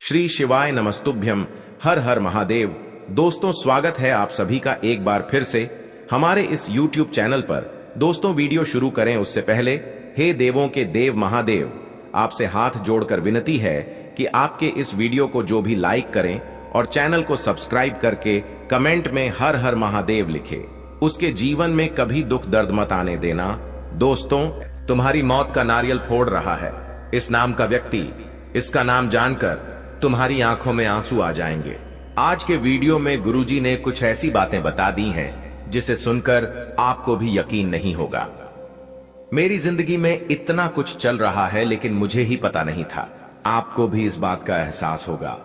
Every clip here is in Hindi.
श्री शिवाय नमस्तुभ्यम। हर हर महादेव। दोस्तों, स्वागत है आप सभी का एक बार फिर से हमारे इस YouTube चैनल पर। दोस्तों, वीडियो शुरू करें उससे पहले हे देवों के देव महादेव, आपसे हाथ जोड़कर विनती है कि आपके इस वीडियो को जो भी लाइक करें और चैनल को सब्सक्राइब करके कमेंट में हर हर महादेव लिखे, उसके जीवन में कभी दुख दर्द मत आने देना। दोस्तों, तुम्हारी मौत का नारियल फोड़ रहा है इस नाम का व्यक्ति। इसका नाम जानकर तुम्हारी आंखों में आंसू आ जाएंगे। आज के वीडियो में गुरुजी ने कुछ ऐसी बातें बता दी हैं जिसे सुनकर आपको भी यकीन नहीं होगा। मेरी जिंदगी में इतना कुछ चल रहा है लेकिन मुझे ही पता नहीं था। आपको भी इस बात का एहसास होगा।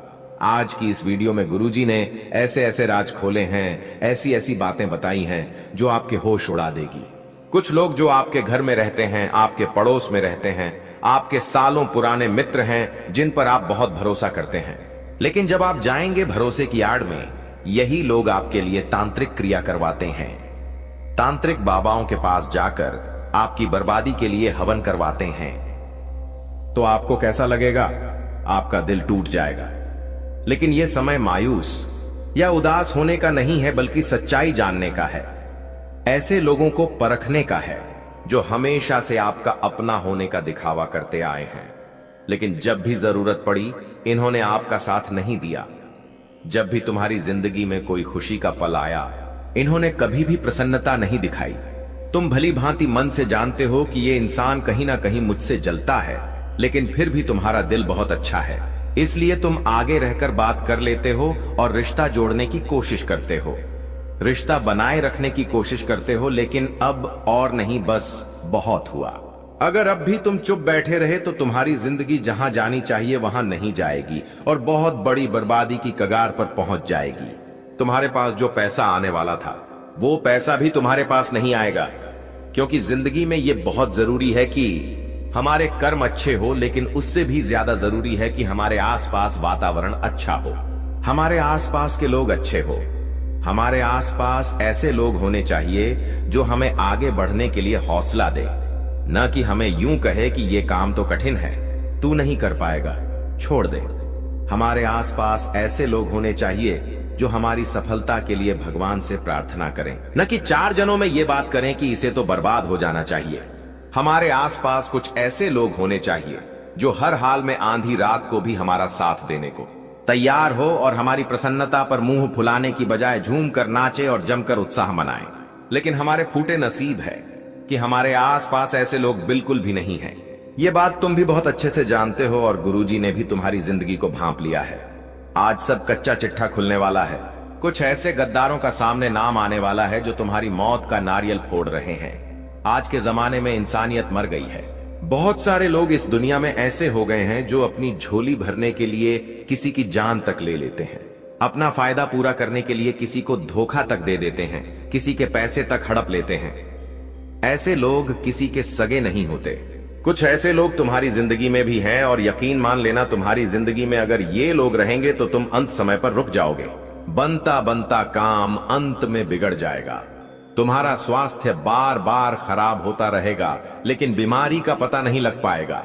आज की इस वीडियो में गुरुजी ने ऐसे ऐसे राज खोले हैं, ऐसी ऐसी बातें बताई हैं जो आपके होश उड़ा देगी। कुछ लोग जो आपके घर में रहते हैं, आपके पड़ोस में रहते हैं, आपके सालों पुराने मित्र हैं जिन पर आप बहुत भरोसा करते हैं, लेकिन जब आप जाएंगे भरोसे की आड़ में, यही लोग आपके लिए तांत्रिक क्रिया करवाते हैं। तांत्रिक बाबाओं के पास जाकर आपकी बर्बादी के लिए हवन करवाते हैं। तो आपको कैसा लगेगा? आपका दिल टूट जाएगा। लेकिन यह समय मायूस या उदास होने का नहीं है, बल्कि सच्चाई जानने का है। ऐसे लोगों को परखने का है जो हमेशा से आपका अपना होने का दिखावा करते आए हैं, लेकिन जब भी जरूरत पड़ी इन्होंने आपका साथ नहीं दिया। जब भी तुम्हारी जिंदगी में कोई खुशी का पल आया, इन्होंने कभी भी प्रसन्नता नहीं दिखाई। तुम भली भांति मन से जानते हो कि ये इंसान कहीं ना कहीं मुझसे जलता है, लेकिन फिर भी तुम्हारा दिल बहुत अच्छा है, इसलिए तुम आगे रहकर बात कर लेते हो और रिश्ता जोड़ने की कोशिश करते हो, रिश्ता बनाए रखने की कोशिश करते हो। लेकिन अब और नहीं, बस बहुत हुआ। अगर अब भी तुम चुप बैठे रहे तो तुम्हारी जिंदगी जहां जानी चाहिए वहां नहीं जाएगी और बहुत बड़ी बर्बादी की कगार पर पहुंच जाएगी। तुम्हारे पास जो पैसा आने वाला था वो पैसा भी तुम्हारे पास नहीं आएगा, क्योंकि जिंदगी में ये बहुत जरूरी है कि हमारे कर्म अच्छे हो, लेकिन उससे भी ज्यादा जरूरी है कि हमारे आसपास वातावरण अच्छा हो, हमारे आसपास के लोग अच्छे हो। हमारे आसपास ऐसे लोग होने चाहिए जो हमें आगे बढ़ने के लिए हौसला दे, न कि हमें यूं कहे कि ये काम तो कठिन है, तू नहीं कर पाएगा, छोड़ दे। हमारे आसपास ऐसे लोग होने चाहिए जो हमारी सफलता के लिए भगवान से प्रार्थना करें, न कि चार जनों में ये बात करें कि इसे तो बर्बाद हो जाना चाहिए। हमारे आसपास कुछ ऐसे लोग होने चाहिए जो हर हाल में आंधी रात को भी हमारा साथ देने को तैयार हो और हमारी प्रसन्नता पर मुंह फुलाने की बजाय झूम कर नाचे और जमकर उत्साह मनाए। लेकिन हमारे फूटे नसीब है कि हमारे आसपास ऐसे लोग बिल्कुल भी नहीं हैं। ये बात तुम भी बहुत अच्छे से जानते हो और गुरुजी ने भी तुम्हारी जिंदगी को भांप लिया है। आज सब कच्चा चिट्ठा खुलने वाला है। कुछ ऐसे गद्दारों का सामने नाम आने वाला है जो तुम्हारी मौत का नारियल फोड़ रहे हैं। आज के जमाने में इंसानियत मर गई है। बहुत सारे लोग इस दुनिया में ऐसे हो गए हैं जो अपनी झोली भरने के लिए किसी की जान तक ले लेते हैं, अपना फायदा पूरा करने के लिए किसी को धोखा तक दे देते हैं, किसी के पैसे तक हड़प लेते हैं। ऐसे लोग किसी के सगे नहीं होते। कुछ ऐसे लोग तुम्हारी जिंदगी में भी हैं और यकीन मान लेना, तुम्हारी जिंदगी में अगर ये लोग रहेंगे तो तुम अंत समय पर रुक जाओगे। बनता बनता काम अंत में बिगड़ जाएगा। तुम्हारा स्वास्थ्य बार बार खराब होता रहेगा, लेकिन बीमारी का पता नहीं लग पाएगा।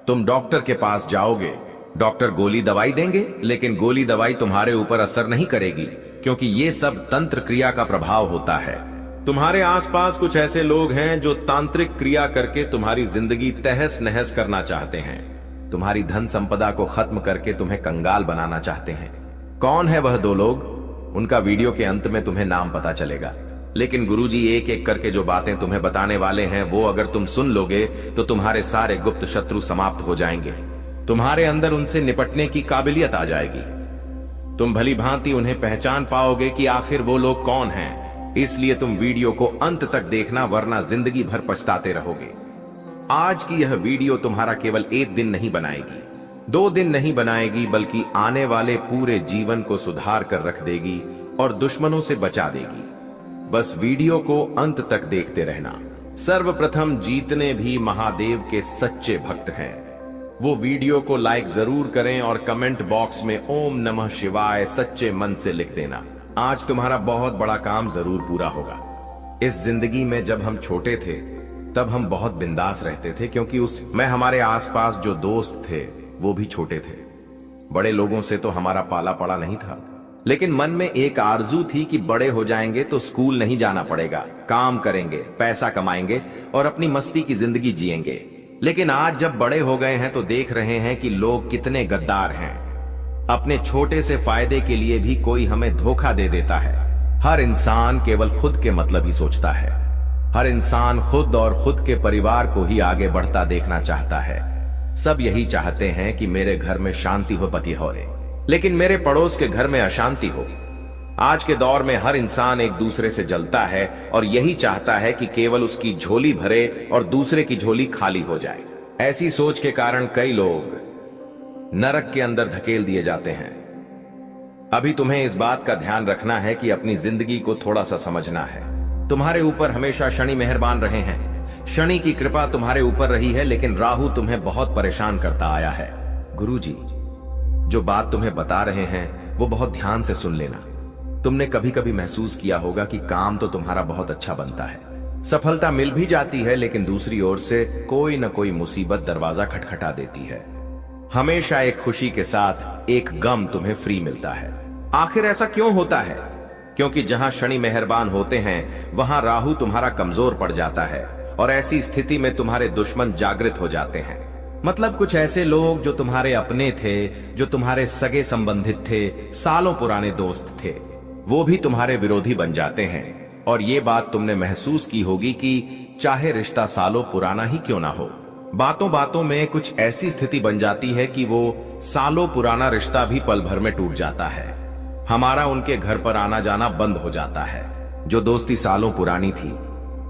तुम डॉक्टर के पास जाओगे, डॉक्टर गोली दवाई देंगे, लेकिन गोली दवाई तुम्हारे ऊपर असर नहीं करेगी, क्योंकि ये सब तंत्र क्रिया का प्रभाव होता है। तुम्हारे आसपास कुछ ऐसे लोग हैं जो तांत्रिक क्रिया करके तुम्हारी जिंदगी तहस नहस करना चाहते हैं, तुम्हारी धन संपदा को खत्म करके तुम्हें कंगाल बनाना चाहते हैं। कौन है वह दो लोग? उनका वीडियो के अंत में तुम्हें नाम पता चलेगा। लेकिन गुरुजी एक एक करके जो बातें तुम्हें बताने वाले हैं वो अगर तुम सुन लोगे तो तुम्हारे सारे गुप्त शत्रु समाप्त हो जाएंगे। तुम्हारे अंदर उनसे निपटने की काबिलियत आ जाएगी। तुम भली भांति उन्हें पहचान पाओगे कि आखिर वो लोग कौन हैं। इसलिए तुम वीडियो को अंत तक देखना, वरना जिंदगी भर पछताते रहोगे। आज की यह वीडियो तुम्हारा केवल एक दिन नहीं बनाएगी, 2 दिन नहीं बनाएगी, बल्कि आने वाले पूरे जीवन को सुधार कर रख देगी और दुश्मनों से बचा देगी। बस वीडियो को अंत तक देखते रहना। सर्वप्रथम जितने भी महादेव के सच्चे भक्त हैं वो वीडियो को लाइक जरूर करें और कमेंट बॉक्स में ओम नमः शिवाय सच्चे मन से लिख देना। आज तुम्हारा बहुत बड़ा काम जरूर पूरा होगा। इस जिंदगी में जब हम छोटे थे तब हम बहुत बिंदास रहते थे, क्योंकि उस में हमारे आसपास जो दोस्त थे वो भी छोटे थे। बड़े लोगों से तो हमारा पाला पड़ा नहीं था, लेकिन मन में एक आरजू थी कि बड़े हो जाएंगे तो स्कूल नहीं जाना पड़ेगा, काम करेंगे, पैसा कमाएंगे और अपनी मस्ती की जिंदगी जिएंगे। लेकिन आज जब बड़े हो गए हैं तो देख रहे हैं कि लोग कितने गद्दार हैं। अपने छोटे से फायदे के लिए भी कोई हमें धोखा दे देता है। हर इंसान केवल खुद के मतलब ही सोचता है। हर इंसान खुद और खुद के परिवार को ही आगे बढ़ता देखना चाहता है। सब यही चाहते हैं कि मेरे घर में शांति हो, पति हो रे, लेकिन मेरे पड़ोस के घर में अशांति हो। आज के दौर में हर इंसान एक दूसरे से जलता है और यही चाहता है कि केवल उसकी झोली भरे और दूसरे की झोली खाली हो जाए। ऐसी सोच के कारण कई लोग नरक के अंदर धकेल दिए जाते हैं। अभी तुम्हें इस बात का ध्यान रखना है कि अपनी जिंदगी को थोड़ा सा समझना है। तुम्हारे ऊपर हमेशा शनि मेहरबान रहे हैं। शनि की कृपा तुम्हारे ऊपर रही है, लेकिन राहु तुम्हें बहुत परेशान करता आया है। गुरुजी जो बात तुम्हें बता रहे हैं वो बहुत ध्यान से सुन लेना। तुमने कभी कभी महसूस किया होगा कि काम तो तुम्हारा बहुत अच्छा बनता है, सफलता मिल भी जाती है, लेकिन दूसरी ओर से कोई न कोई मुसीबत दरवाजा खटखटा देती है। हमेशा एक खुशी के साथ एक गम तुम्हें फ्री मिलता है। आखिर ऐसा क्यों होता है? क्योंकि जहां शनि मेहरबान होते हैं वहां राहु तुम्हारा कमजोर पड़ जाता है और ऐसी स्थिति में तुम्हारे दुश्मन जागृत हो जाते हैं। मतलब कुछ ऐसे लोग जो तुम्हारे अपने थे, जो तुम्हारे सगे संबंधित थे, सालों पुराने दोस्त थे, वो भी तुम्हारे विरोधी बन जाते हैं। और ये बात तुमने महसूस की होगी कि चाहे रिश्ता सालों पुराना ही क्यों ना हो, बातों बातों में कुछ ऐसी स्थिति बन जाती है कि वो सालों पुराना रिश्ता भी पल भर में टूट जाता है। हमारा उनके घर पर आना जाना बंद हो जाता है। जो दोस्ती सालों पुरानी थी,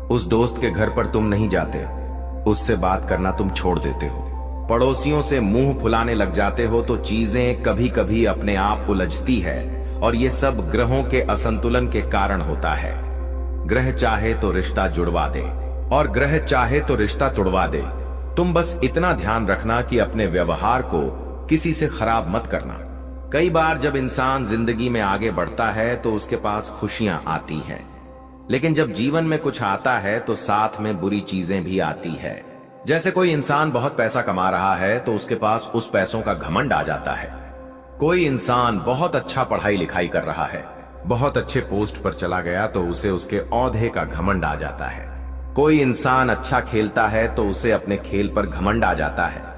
उस दोस्त के घर पर तुम नहीं जाते, उससे बात करना तुम छोड़ देते हो, पड़ोसियों से मुंह फुलाने लग जाते हो, तो चीजें कभी कभी अपने आप उलझती है। और ये सब ग्रहों के असंतुलन के कारण होता है। ग्रह चाहे तो रिश्ता जुड़वा दे और ग्रह चाहे तो रिश्ता तोड़वा दे। तुम बस इतना ध्यान रखना कि अपने व्यवहार को किसी से खराब मत करना। कई बार जब इंसान जिंदगी में आगे बढ़ता है तो उसके पास खुशियां आती हैं, लेकिन जब जीवन में कुछ आता है तो साथ में बुरी चीजें भी आती है। जैसे कोई इंसान बहुत पैसा कमा रहा है तो उसके पास उस पैसों का घमंड आ जाता है। कोई इंसान बहुत अच्छा पढ़ाई लिखाई कर रहा है, बहुत अच्छे पोस्ट पर चला गया तो उसे उसके औहदे का घमंड आ जाता है। कोई इंसान अच्छा खेलता है तो उसे अपने खेल पर घमंड आ जाता है।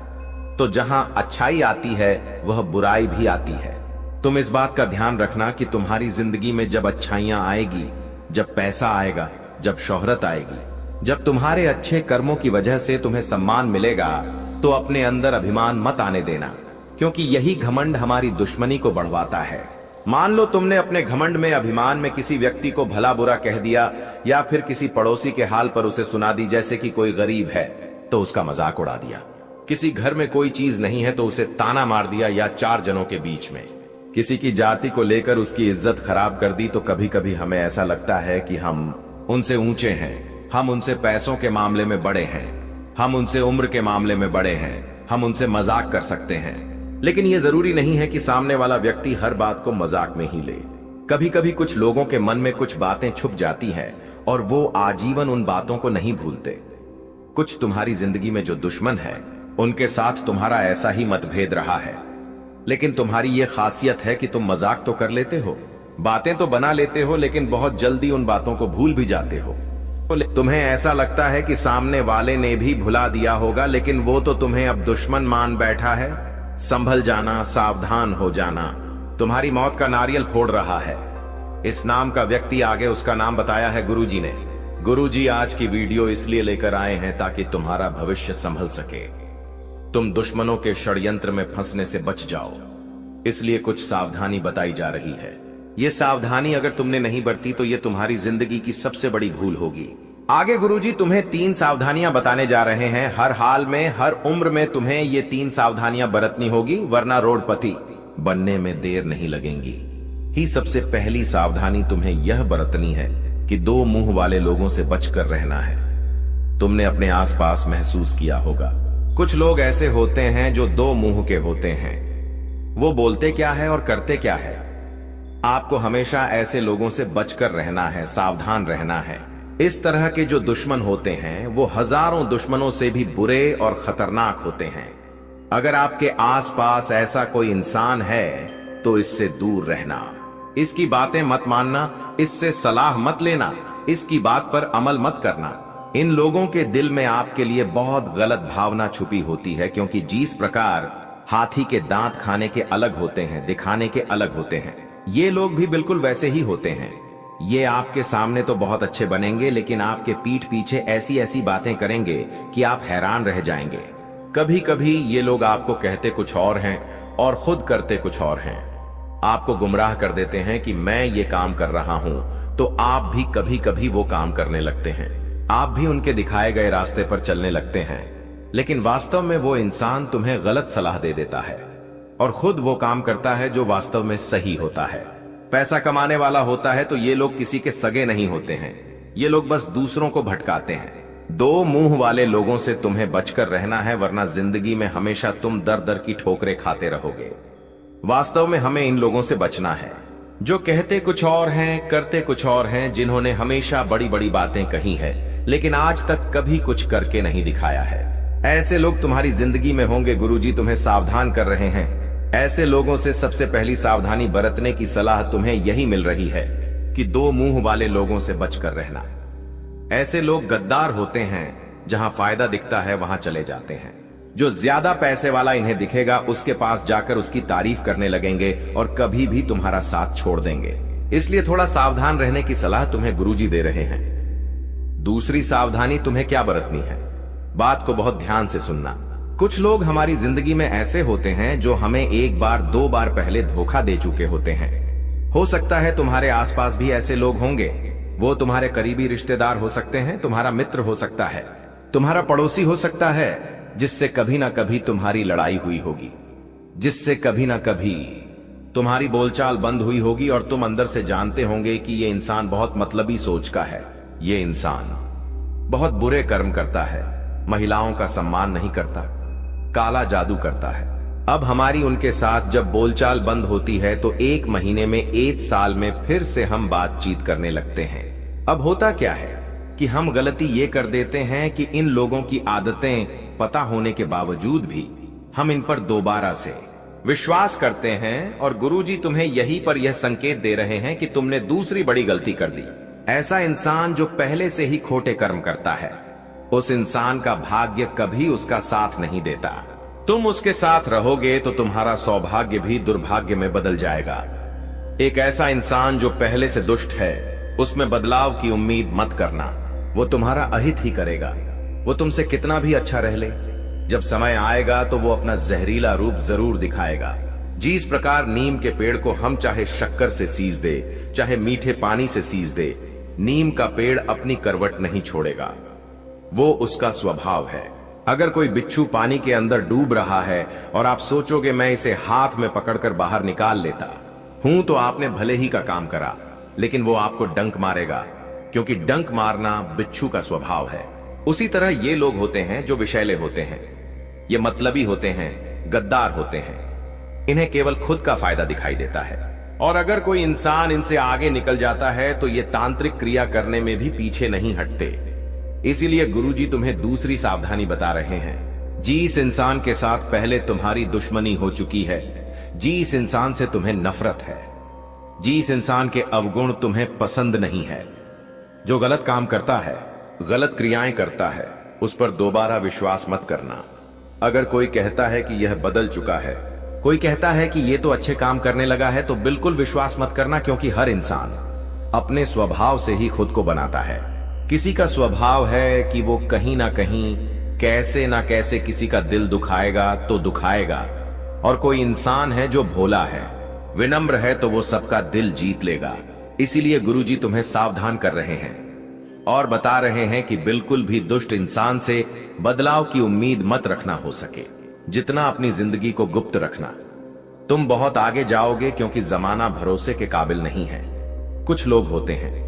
तो जहां अच्छाई आती है वह बुराई भी आती है। तुम इस बात का ध्यान रखना कि तुम्हारी जिंदगी में जब अच्छाइयां आएगी, जब पैसा आएगा, जब शोहरत आएगी, जब तुम्हारे अच्छे कर्मों की वजह से तुम्हें सम्मान मिलेगा, तो अपने अंदर अभिमान मत आने देना, क्योंकि यही घमंड हमारी दुश्मनी को बढ़वाता है। मान लो तुमने अपने घमंड में, अभिमान में किसी व्यक्ति को भला बुरा कह दिया या फिर किसी पड़ोसी के हाल पर उसे सुना दी, जैसे कि कोई गरीब है तो उसका मजाक उड़ा दिया, किसी घर में कोई चीज नहीं है तो उसे ताना मार दिया, या चार जनों के बीच में किसी की जाति को लेकर उसकी इज्जत खराब कर दी। तो कभी कभी हमें ऐसा लगता है कि हम उनसे ऊंचे हैं, हम उनसे पैसों के मामले में बड़े हैं, हम उनसे उम्र के मामले में बड़े हैं, हम उनसे मजाक कर सकते हैं। लेकिन यह जरूरी नहीं है कि सामने वाला व्यक्ति हर बात को मजाक में ही ले। कभी कभी कुछ लोगों के मन में कुछ बातें छुप जाती हैं और वो आजीवन उन बातों को नहीं भूलते। कुछ तुम्हारी जिंदगी में जो दुश्मन है उनके साथ तुम्हारा ऐसा ही मतभेद रहा है, लेकिन तुम्हारी ये खासियत है कि तुम मजाक तो कर लेते हो, बातें तो बना लेते हो, लेकिन बहुत जल्दी उन बातों को भूल भी जाते हो। तुम्हें ऐसा लगता है कि सामने वाले ने भी भुला दिया होगा, लेकिन वो तो तुम्हें अब दुश्मन मान बैठा है। संभल जाना, सावधान हो जाना, तुम्हारी मौत का नारियल फोड़ रहा है। इस नाम का व्यक्ति, आगे उसका नाम बताया है गुरुजी ने। गुरुजी आज की वीडियो इसलिए लेकर आए हैं ताकि तुम्हारा भविष्य संभल सके, तुम दुश्मनों के षड्यंत्र में फंसने से बच जाओ। इसलिए कुछ सावधानी बताई जा रही है। ये सावधानी अगर तुमने नहीं बरती तो ये तुम्हारी जिंदगी की सबसे बड़ी भूल होगी। आगे गुरुजी तुम्हें 3 सावधानियां बताने जा रहे हैं। हर हाल में, हर उम्र में तुम्हें ये 3 सावधानियां बरतनी होगी, वरना रोडपति बनने में देर नहीं लगेंगी। ही सबसे पहली सावधानी तुम्हें यह बरतनी है कि 2 मुंह वाले लोगों से बचकर रहना है। तुमने अपने आसपास महसूस किया होगा, कुछ लोग ऐसे होते हैं जो 2 मुंह के होते हैं। वो बोलते क्या है और करते क्या है। आपको हमेशा ऐसे लोगों से बचकर रहना है, सावधान रहना है। इस तरह के जो दुश्मन होते हैं वो हजारों दुश्मनों से भी बुरे और खतरनाक होते हैं। अगर आपके आसपास ऐसा कोई इंसान है तो इससे दूर रहना, इसकी बातें मत मानना, इससे सलाह मत लेना, इसकी बात पर अमल मत करना। इन लोगों के दिल में आपके लिए बहुत गलत भावना छुपी होती है, क्योंकि जिस प्रकार हाथी के दांत खाने के अलग होते हैं, दिखाने के अलग होते हैं, ये लोग भी बिल्कुल वैसे ही होते हैं। ये आपके सामने तो बहुत अच्छे बनेंगे, लेकिन आपके पीठ पीछे ऐसी ऐसी बातें करेंगे कि आप हैरान रह जाएंगे। कभी कभी ये लोग आपको कहते कुछ और हैं और खुद करते कुछ और हैं। आपको गुमराह कर देते हैं कि मैं ये काम कर रहा हूं, तो आप भी कभी कभी वो काम करने लगते हैं। आप भी उनके दिखाए गए रास्ते पर चलने लगते हैं, लेकिन वास्तव में वो इंसान तुम्हें गलत सलाह दे देता है और खुद वो काम करता है जो वास्तव में सही होता है। पैसा कमाने वाला होता है तो ये लोग किसी के सगे नहीं होते हैं, ये लोग बस दूसरों को भटकाते हैं। दो मुंह वाले लोगों से तुम्हें बचकर रहना है, वरना जिंदगी में हमेशा तुम दर दर की ठोकरें खाते रहोगे। वास्तव में हमें इन लोगों से बचना है जो कहते कुछ और हैं, करते कुछ और हैं, जिन्होंने हमेशा बड़ी बड़ी बातें कही है लेकिन आज तक कभी कुछ करके नहीं दिखाया है। ऐसे लोग तुम्हारी जिंदगी में होंगे, गुरुजी तुम्हें सावधान कर रहे हैं। ऐसे लोगों से सबसे पहली सावधानी बरतने की सलाह तुम्हें यही मिल रही है कि दो मुंह वाले लोगों से बचकर रहना। ऐसे लोग गद्दार होते हैं, जहां फायदा दिखता है वहां चले जाते हैं। जो ज्यादा पैसे वाला इन्हें दिखेगा उसके पास जाकर उसकी तारीफ करने लगेंगे और कभी भी तुम्हारा साथ छोड़ देंगे। इसलिए थोड़ा सावधान रहने की सलाह तुम्हें गुरुजी दे रहे हैं। दूसरी सावधानी तुम्हें क्या बरतनी है, बात को बहुत ध्यान से सुनना। कुछ लोग हमारी जिंदगी में ऐसे होते हैं जो हमें एक बार दो बार पहले धोखा दे चुके होते हैं। हो सकता है तुम्हारे आसपास भी ऐसे लोग होंगे। वो तुम्हारे करीबी रिश्तेदार हो सकते हैं, तुम्हारा मित्र हो सकता है, तुम्हारा पड़ोसी हो सकता है, जिससे कभी ना कभी तुम्हारी लड़ाई हुई होगी, जिससे कभी ना कभी तुम्हारी बोलचाल बंद हुई होगी और तुम अंदर से जानते होंगे कि ये इंसान बहुत मतलबी सोच का है। ये इंसान बहुत बुरे कर्म करता है, महिलाओं का सम्मान नहीं करता, काला जादू करता है। अब हमारी उनके साथ जब बोलचाल बंद होती है तो 1 महीने में 1 साल में फिर से हम बातचीत करने लगते हैं। अब होता क्या है कि हम गलती ये कर देते हैं कि इन लोगों की आदतें पता होने के बावजूद भी हम इन पर दोबारा से विश्वास करते हैं, और गुरुजी तुम्हें यहीं पर यह संकेत दे रहे हैं कि तुमने दूसरी बड़ी गलती कर दी। ऐसा इंसान जो पहले से ही खोटे कर्म करता है, उस इंसान का भाग्य कभी उसका साथ नहीं देता। तुम उसके साथ रहोगे तो तुम्हारा सौभाग्य भी दुर्भाग्य में बदल जाएगा। एक ऐसा इंसान जो पहले से दुष्ट है, उसमें बदलाव की उम्मीद मत करना। वो तुम्हारा अहित ही करेगा। वो तुमसे कितना भी अच्छा रह ले, जब समय आएगा तो वो अपना जहरीला रूप जरूर दिखाएगा। जिस प्रकार नीम के पेड़ को हम चाहे शक्कर से सींच दे, चाहे मीठे पानी से सींच दे, नीम का पेड़ अपनी करवट नहीं छोड़ेगा। वो उसका स्वभाव है। अगर कोई बिच्छू पानी के अंदर डूब रहा है और आप सोचोगे मैं इसे हाथ में पकड़कर बाहर निकाल लेता हूं, तो आपने भले ही का काम करा, लेकिन वो आपको डंक मारेगा, क्योंकि डंक मारना बिच्छू का स्वभाव है। उसी तरह ये लोग होते हैं जो विषैले होते हैं, ये मतलबी होते हैं, गद्दार होते हैं। इन्हें केवल खुद का फायदा दिखाई देता है, और अगर कोई इंसान इनसे आगे निकल जाता है तो ये तांत्रिक क्रिया करने में भी पीछे नहीं हटते। इसीलिए गुरुजी तुम्हें दूसरी सावधानी बता रहे हैं। जिस इंसान के साथ पहले तुम्हारी दुश्मनी हो चुकी है, जिस इंसान से तुम्हें नफरत है, जिस इंसान के अवगुण तुम्हें पसंद नहीं है, जो गलत काम करता है, गलत क्रियाएं करता है, उस पर दोबारा विश्वास मत करना। अगर कोई कहता है कि यह बदल चुका है, कोई कहता है कि ये तो अच्छे काम करने लगा है, तो बिल्कुल विश्वास मत करना, क्योंकि हर इंसान अपने स्वभाव से ही खुद को बनाता है। किसी का स्वभाव है कि वो कहीं ना कहीं कैसे ना कैसे किसी का दिल दुखाएगा तो दुखाएगा, और कोई इंसान है जो भोला है, विनम्र है, तो वो सबका दिल जीत लेगा। इसीलिए गुरुजी तुम्हें सावधान कर रहे हैं और बता रहे हैं कि बिल्कुल भी दुष्ट इंसान से बदलाव की उम्मीद मत रखना हो सके, जितना अपनी जिंदगी को गुप्त रखना। तुम बहुत आगे जाओगे, क्योंकि जमाना भरोसे के काबिल नहीं है। कुछ लोग होते हैं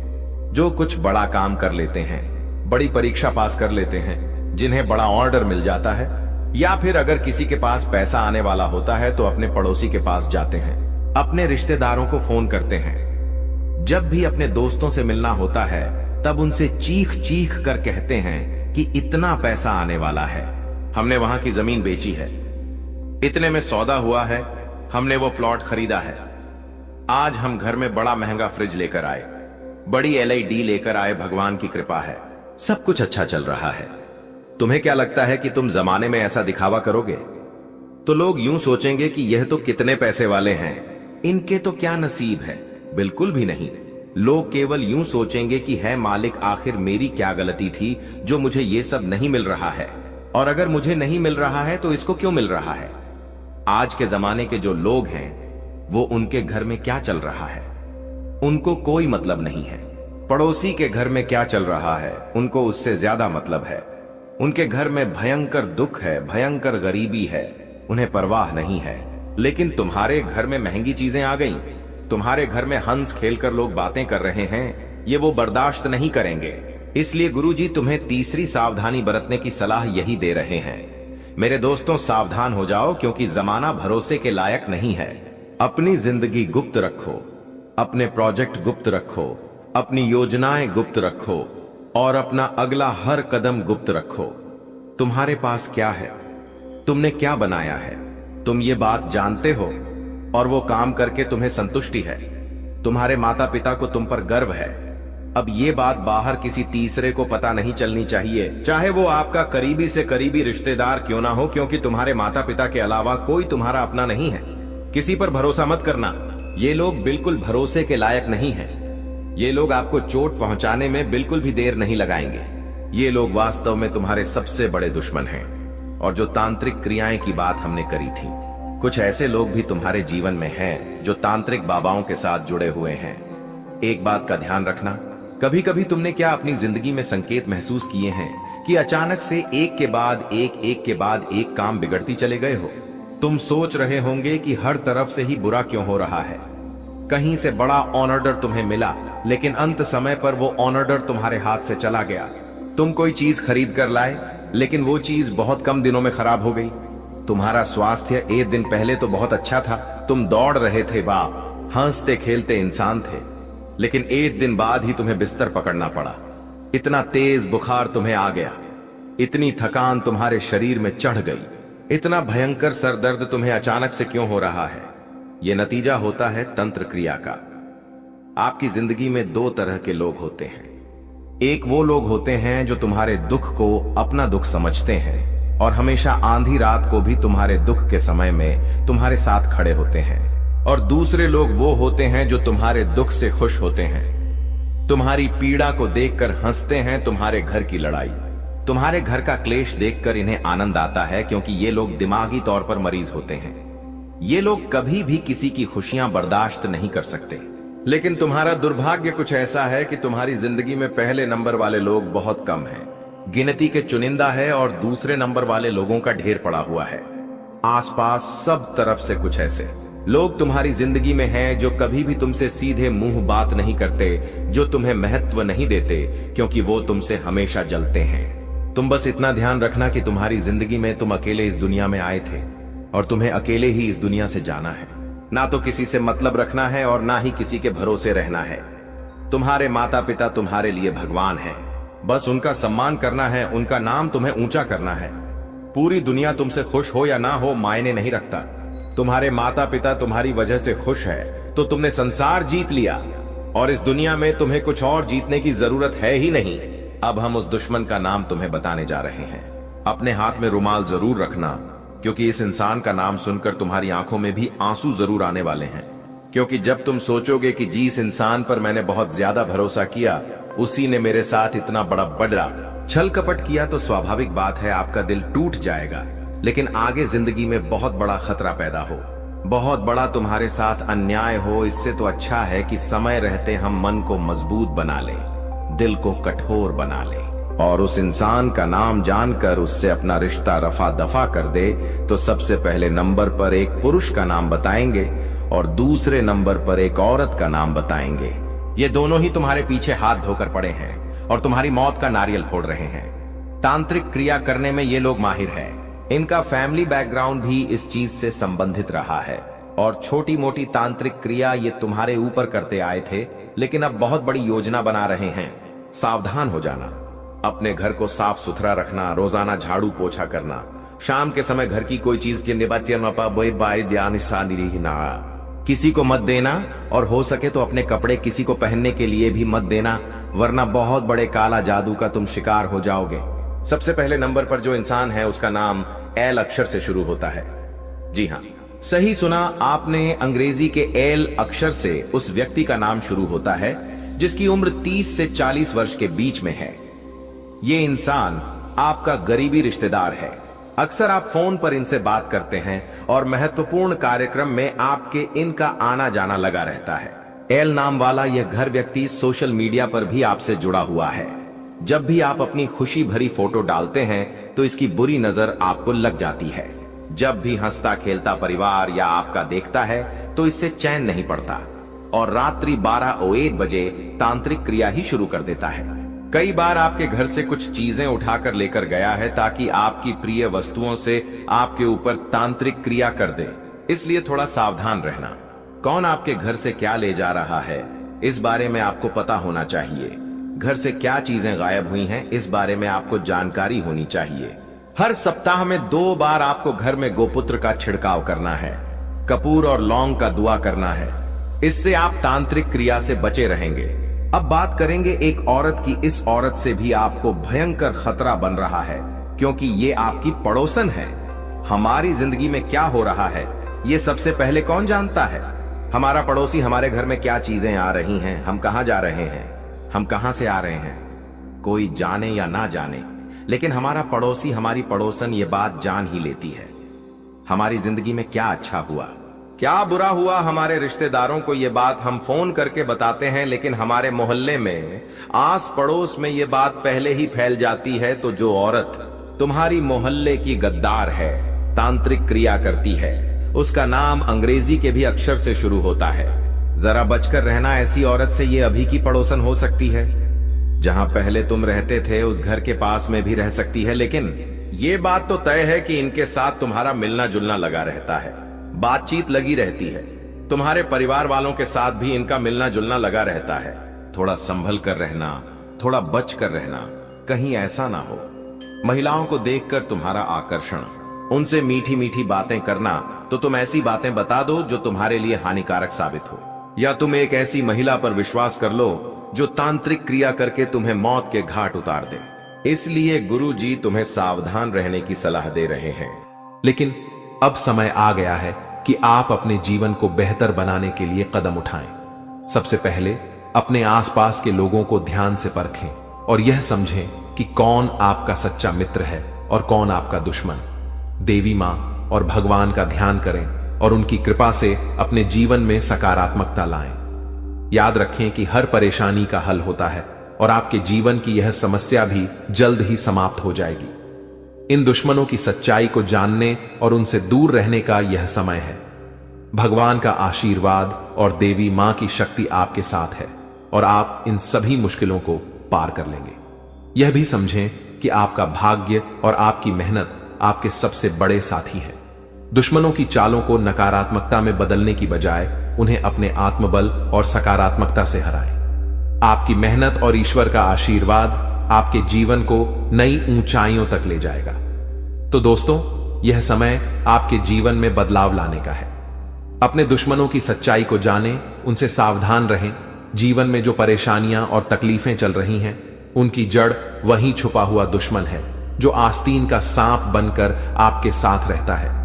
जो कुछ बड़ा काम कर लेते हैं, बड़ी परीक्षा पास कर लेते हैं, जिन्हें बड़ा ऑर्डर मिल जाता है, या फिर अगर किसी के पास पैसा आने वाला होता है तो अपने पड़ोसी के पास जाते हैं, अपने रिश्तेदारों को फोन करते हैं। जब भी अपने दोस्तों से मिलना होता है तब उनसे चीख चीख कर कहते हैं कि इतना पैसा आने वाला है, हमने वहां की जमीन बेची है, इतने में सौदा हुआ है, हमने वो प्लॉट खरीदा है। आज हम घर में बड़ा महंगा फ्रिज लेकर आए, बड़ी LED लेकर आए, भगवान की कृपा है, सब कुछ अच्छा चल रहा है। तुम्हें क्या लगता है कि तुम जमाने में ऐसा दिखावा करोगे तो लोग यूं सोचेंगे कि यह तो कितने पैसे वाले हैं, इनके तो क्या नसीब है? बिल्कुल भी नहीं। लोग केवल यूं सोचेंगे कि है मालिक, आखिर मेरी क्या गलती थी जो मुझे ये सब नहीं मिल रहा है, और अगर मुझे नहीं मिल रहा है तो इसको क्यों मिल रहा है? आज के जमाने के जो लोग हैं वो उनके घर में क्या चल रहा है उनको कोई मतलब नहीं है। पड़ोसी के घर में क्या चल रहा है उनको उससे ज्यादा मतलब है। उनके घर में भयंकर दुख है, भयंकर गरीबी है, उन्हें परवाह नहीं है। लेकिन तुम्हारे घर में महंगी चीजें आ गईं, तुम्हारे घर में हंस खेलकर लोग बातें कर रहे हैं, ये वो बर्दाश्त नहीं करेंगे। इसलिए गुरुजी तुम्हें तीसरी सावधानी बरतने की सलाह यही दे रहे हैं। मेरे दोस्तों, सावधान हो जाओ, क्योंकि जमाना भरोसे के लायक नहीं है। अपनी जिंदगी गुप्त रखो, अपने प्रोजेक्ट गुप्त रखो, अपनी योजनाएं गुप्त रखो और अपना अगला हर कदम गुप्त रखो। तुम्हारे पास क्या है, तुमने क्या बनाया है, तुम ये बात जानते हो और वो काम करके तुम्हें संतुष्टि है। तुम्हारे माता पिता को तुम पर गर्व है। अब ये बात बाहर किसी तीसरे को पता नहीं चलनी चाहिए, चाहे वो आपका करीबी से करीबी रिश्तेदार क्यों ना हो, क्योंकि तुम्हारे माता पिता के अलावा कोई तुम्हारा अपना नहीं है। किसी पर भरोसा मत करना, ये लोग बिल्कुल भरोसे के लायक नहीं हैं। ये लोग आपको चोट पहुंचाने में बिल्कुल भी देर नहीं लगाएंगे। ये लोग वास्तव में तुम्हारे सबसे बड़े दुश्मन हैं। और जो तांत्रिक क्रियाएं की बात हमने करी थी, कुछ ऐसे लोग भी तुम्हारे जीवन में हैं जो तांत्रिक बाबाओं के साथ जुड़े हुए हैं। एक बात का ध्यान रखना, कभी कभी तुमने क्या अपनी जिंदगी में संकेत महसूस किए हैं कि अचानक से एक के बाद एक काम बिगड़ती चले गए हो? तुम सोच रहे होंगे कि हर तरफ से ही बुरा क्यों हो रहा है। कहीं से बड़ा ऑर्डर तुम्हें मिला, लेकिन अंत समय पर वो ऑर्डर तुम्हारे हाथ से चला गया। तुम कोई चीज खरीद कर लाए, लेकिन वो चीज बहुत कम दिनों में खराब हो गई। तुम्हारा स्वास्थ्य एक दिन पहले तो बहुत अच्छा था, तुम दौड़ रहे थे, वाह, हंसते खेलते इंसान थे, लेकिन एक दिन बाद ही तुम्हें बिस्तर पकड़ना पड़ा। इतना तेज बुखार तुम्हें आ गया, इतनी थकान तुम्हारे शरीर में चढ़ गई, इतना भयंकर सर दर्द तुम्हें अचानक से क्यों हो रहा है? यह नतीजा होता है तंत्र क्रिया का। आपकी जिंदगी में दो तरह के लोग होते हैं। एक वो लोग होते हैं जो तुम्हारे दुख को अपना दुख समझते हैं और हमेशा आंधी रात को भी तुम्हारे दुख के समय में तुम्हारे साथ खड़े होते हैं, और दूसरे लोग वो होते हैं जो तुम्हारे दुख से खुश होते हैं, तुम्हारी पीड़ा को देखकर हंसते हैं, तुम्हारे घर की लड़ाई, तुम्हारे घर का क्लेश देखकर इन्हें आनंद आता है, क्योंकि ये लोग दिमागी तौर पर मरीज होते हैं। ये लोग कभी भी किसी की खुशियां बर्दाश्त नहीं कर सकते। लेकिन तुम्हारा दुर्भाग्य कुछ ऐसा है कि तुम्हारी जिंदगी में पहले नंबर वाले लोग बहुत कम हैं, गिनती के चुनिंदा है, और दूसरे नंबर वाले लोगों का ढेर पड़ा हुआ है। आसपास सब तरफ से कुछ ऐसे लोग तुम्हारी जिंदगी में हैं जो कभी भी तुमसे सीधे मुंह बात नहीं करते, जो तुम्हें महत्व नहीं देते, क्योंकि वो तुमसे हमेशा जलते हैं। तुम बस इतना ध्यान रखना कि तुम्हारी जिंदगी में तुम अकेले इस दुनिया में आए थे और तुम्हें अकेले ही इस दुनिया से जाना है। ना तो किसी से मतलब रखना है और ना ही किसी के भरोसे रहना है। तुम्हारे माता पिता तुम्हारे लिए भगवान हैं, बस उनका सम्मान करना है, उनका नाम तुम्हें ऊंचा करना है। पूरी दुनिया तुमसे खुश हो या ना हो मायने नहीं रखता। तुम्हारे माता पिता तुम्हारी वजह से खुश है तो तुमने संसार जीत लिया, और इस दुनिया में तुम्हें कुछ और जीतने की जरूरत है ही नहीं। अब हम उस दुश्मन का नाम तुम्हें बताने जा रहे हैं। अपने हाथ में रुमाल जरूर रखना, क्योंकि इस इंसान का नाम सुनकर तुम्हारी आंखों में भी आंसू जरूर आने वाले हैं। क्योंकि जब तुम सोचोगे कि जिस इंसान पर मैंने बहुत ज्यादा भरोसा किया, उसी ने मेरे साथ इतना बड़ा छल कपट किया, तो स्वाभाविक बात है आपका दिल टूट जाएगा। लेकिन आगे जिंदगी में बहुत बड़ा खतरा पैदा हो, बहुत बड़ा तुम्हारे साथ अन्याय हो। इससे तो अच्छा है कि समय रहते हम मन को मजबूत बना ले, दिल को कठोर बना ले, और उस इंसान का नाम जानकर उससे अपना रिश्ता रफा दफा कर दे। तो सबसे पहले नंबर पर एक पुरुष का नाम बताएंगे और दूसरे नंबर पर एक औरत का नाम बताएंगे। ये दोनों ही तुम्हारे पीछे हाथ धोकर पड़े हैं और तुम्हारी मौत का नारियल फोड़ रहे हैं। तांत्रिक क्रिया करने में ये लोग माहिर हैं। इनका फैमिली बैकग्राउंड भी इस चीज से संबंधित रहा है, और छोटी मोटी तांत्रिक क्रिया ये तुम्हारे ऊपर करते आए थे, लेकिन अब बहुत बड़ी योजना बना रहे हैं। सावधान हो जाना, अपने घर को साफ सुथरा रखना, रोजाना झाड़ू पोछा करना, शाम के समय घर की कोई चीज किसी को मत देना, और हो सके तो अपने कपड़े किसी को पहनने के लिए भी मत देना, वरना बहुत बड़े काला जादू का तुम शिकार हो जाओगे। सबसे पहले नंबर पर जो इंसान है उसका नाम एल अक्षर से शुरू होता है। जी हाँ, सही सुना आपने, अंग्रेजी के एल अक्षर से उस व्यक्ति का नाम शुरू होता है जिसकी उम्र 30 से 40 वर्ष के बीच में है। ये इंसान आपका करीबी रिश्तेदार है। अक्सर आप फोन पर इनसे बात करते हैं और महत्वपूर्ण कार्यक्रम में आपके इनका आना जाना लगा रहता है। एल नाम वाला यह घर व्यक्ति सोशल मीडिया पर भी आपसे जुड़ा हुआ है। जब भी आप अपनी खुशी भरी फोटो डालते हैं तो इसकी बुरी नजर आपको लग जाती है। जब भी हंसता खेलता परिवार या आपका देखता है तो इससे चैन नहीं पड़ता और रात्रि 12:08 बजे तांत्रिक क्रिया ही शुरू कर देता है। कई बार आपके घर से कुछ चीजें उठाकर लेकर गया है ताकि आपकी प्रिय वस्तुओं से आपके ऊपर तांत्रिक क्रिया कर दे, इसलिए थोड़ा सावधान रहना। कौन आपके घर से क्या ले जा रहा है इस बारे में आपको पता होना चाहिए। घर से क्या चीजें गायब हुई हैं इस बारे में आपको जानकारी होनी चाहिए। हर सप्ताह में 2 बार आपको घर में गोपुत्र का छिड़काव करना है। कपूर और लौंग का दुआ करना है, इससे आप तांत्रिक क्रिया से बचे रहेंगे। अब बात करेंगे एक औरत की। इस औरत से भी आपको भयंकर खतरा बन रहा है क्योंकि ये आपकी पड़ोसन है। हमारी जिंदगी में क्या हो रहा है ये सबसे पहले कौन जानता है? हमारा पड़ोसी हमारे घर में क्या चीजें आ रही हैं, हम कहां जा रहे हैं, हम कहां से आ रहे हैं, कोई जाने या ना जाने, लेकिन हमारा पड़ोसी, हमारी पड़ोसन ये बात जान ही लेती है। हमारी जिंदगी में क्या अच्छा हुआ, क्या बुरा हुआ, हमारे रिश्तेदारों को ये बात हम फोन करके बताते हैं, लेकिन हमारे मोहल्ले में, आस पड़ोस में ये बात पहले ही फैल जाती है। तो जो औरत तुम्हारी मोहल्ले की गद्दार है, तांत्रिक क्रिया करती है, उसका नाम अंग्रेजी के भी अक्षर से शुरू होता है। जरा बचकर रहना, ऐसी औरत से ये अभी की पड़ोसन हो सकती है। जहां पहले तुम रहते थे उस घर के पास में भी रह सकती है, लेकिन ये बात तो तय है कि इनके साथ तुम्हारा मिलना जुलना लगा रहता है, बातचीत लगी रहती है। तुम्हारे परिवार वालों के साथ भी इनका मिलना जुलना लगा रहता है। थोड़ा संभल कर रहना, थोड़ा बच कर रहना, कहीं ऐसा ना हो महिलाओं को देखकर तुम्हारा आकर्षण, उनसे मीठी मीठी बातें करना, तो तुम ऐसी बातें बता दो जो तुम्हारे लिए हानिकारक साबित हो, या तुम एक ऐसी महिला पर विश्वास कर लो जो तांत्रिक क्रिया करके तुम्हें मौत के घाट उतार दे। इसलिए गुरु जी तुम्हें सावधान रहने की सलाह दे रहे हैं। लेकिन अब समय आ गया है कि आप अपने जीवन को बेहतर बनाने के लिए कदम उठाएं। सबसे पहले अपने आसपास के लोगों को ध्यान से परखें और यह समझें कि कौन आपका सच्चा मित्र है और कौन आपका दुश्मन। देवी मां और भगवान का ध्यान करें और उनकी कृपा से अपने जीवन में सकारात्मकता लाएं। याद रखें कि हर परेशानी का हल होता है और आपके जीवन की यह समस्या भी जल्द ही समाप्त हो जाएगी। इन दुश्मनों की सच्चाई को जानने और उनसे दूर रहने का यह समय है। भगवान का आशीर्वाद और देवी मां की शक्ति आपके साथ है और आप इन सभी मुश्किलों को पार कर लेंगे। यह भी समझें कि आपका भाग्य और आपकी मेहनत आपके सबसे बड़े साथी हैं। दुश्मनों की चालों को नकारात्मकता में बदलने की बजाय उन्हें अपने आत्मबल और सकारात्मकता से हराएं। आपकी मेहनत और ईश्वर का आशीर्वाद आपके जीवन को नई ऊंचाइयों तक ले जाएगा। तो दोस्तों, यह समय आपके जीवन में बदलाव लाने का है। अपने दुश्मनों की सच्चाई को जानें, उनसे सावधान रहें। जीवन में जो परेशानियां और तकलीफें चल रही हैं, उनकी जड़ वहीं छुपा हुआ दुश्मन है जो आस्तीन का सांप बनकर आपके साथ रहता है।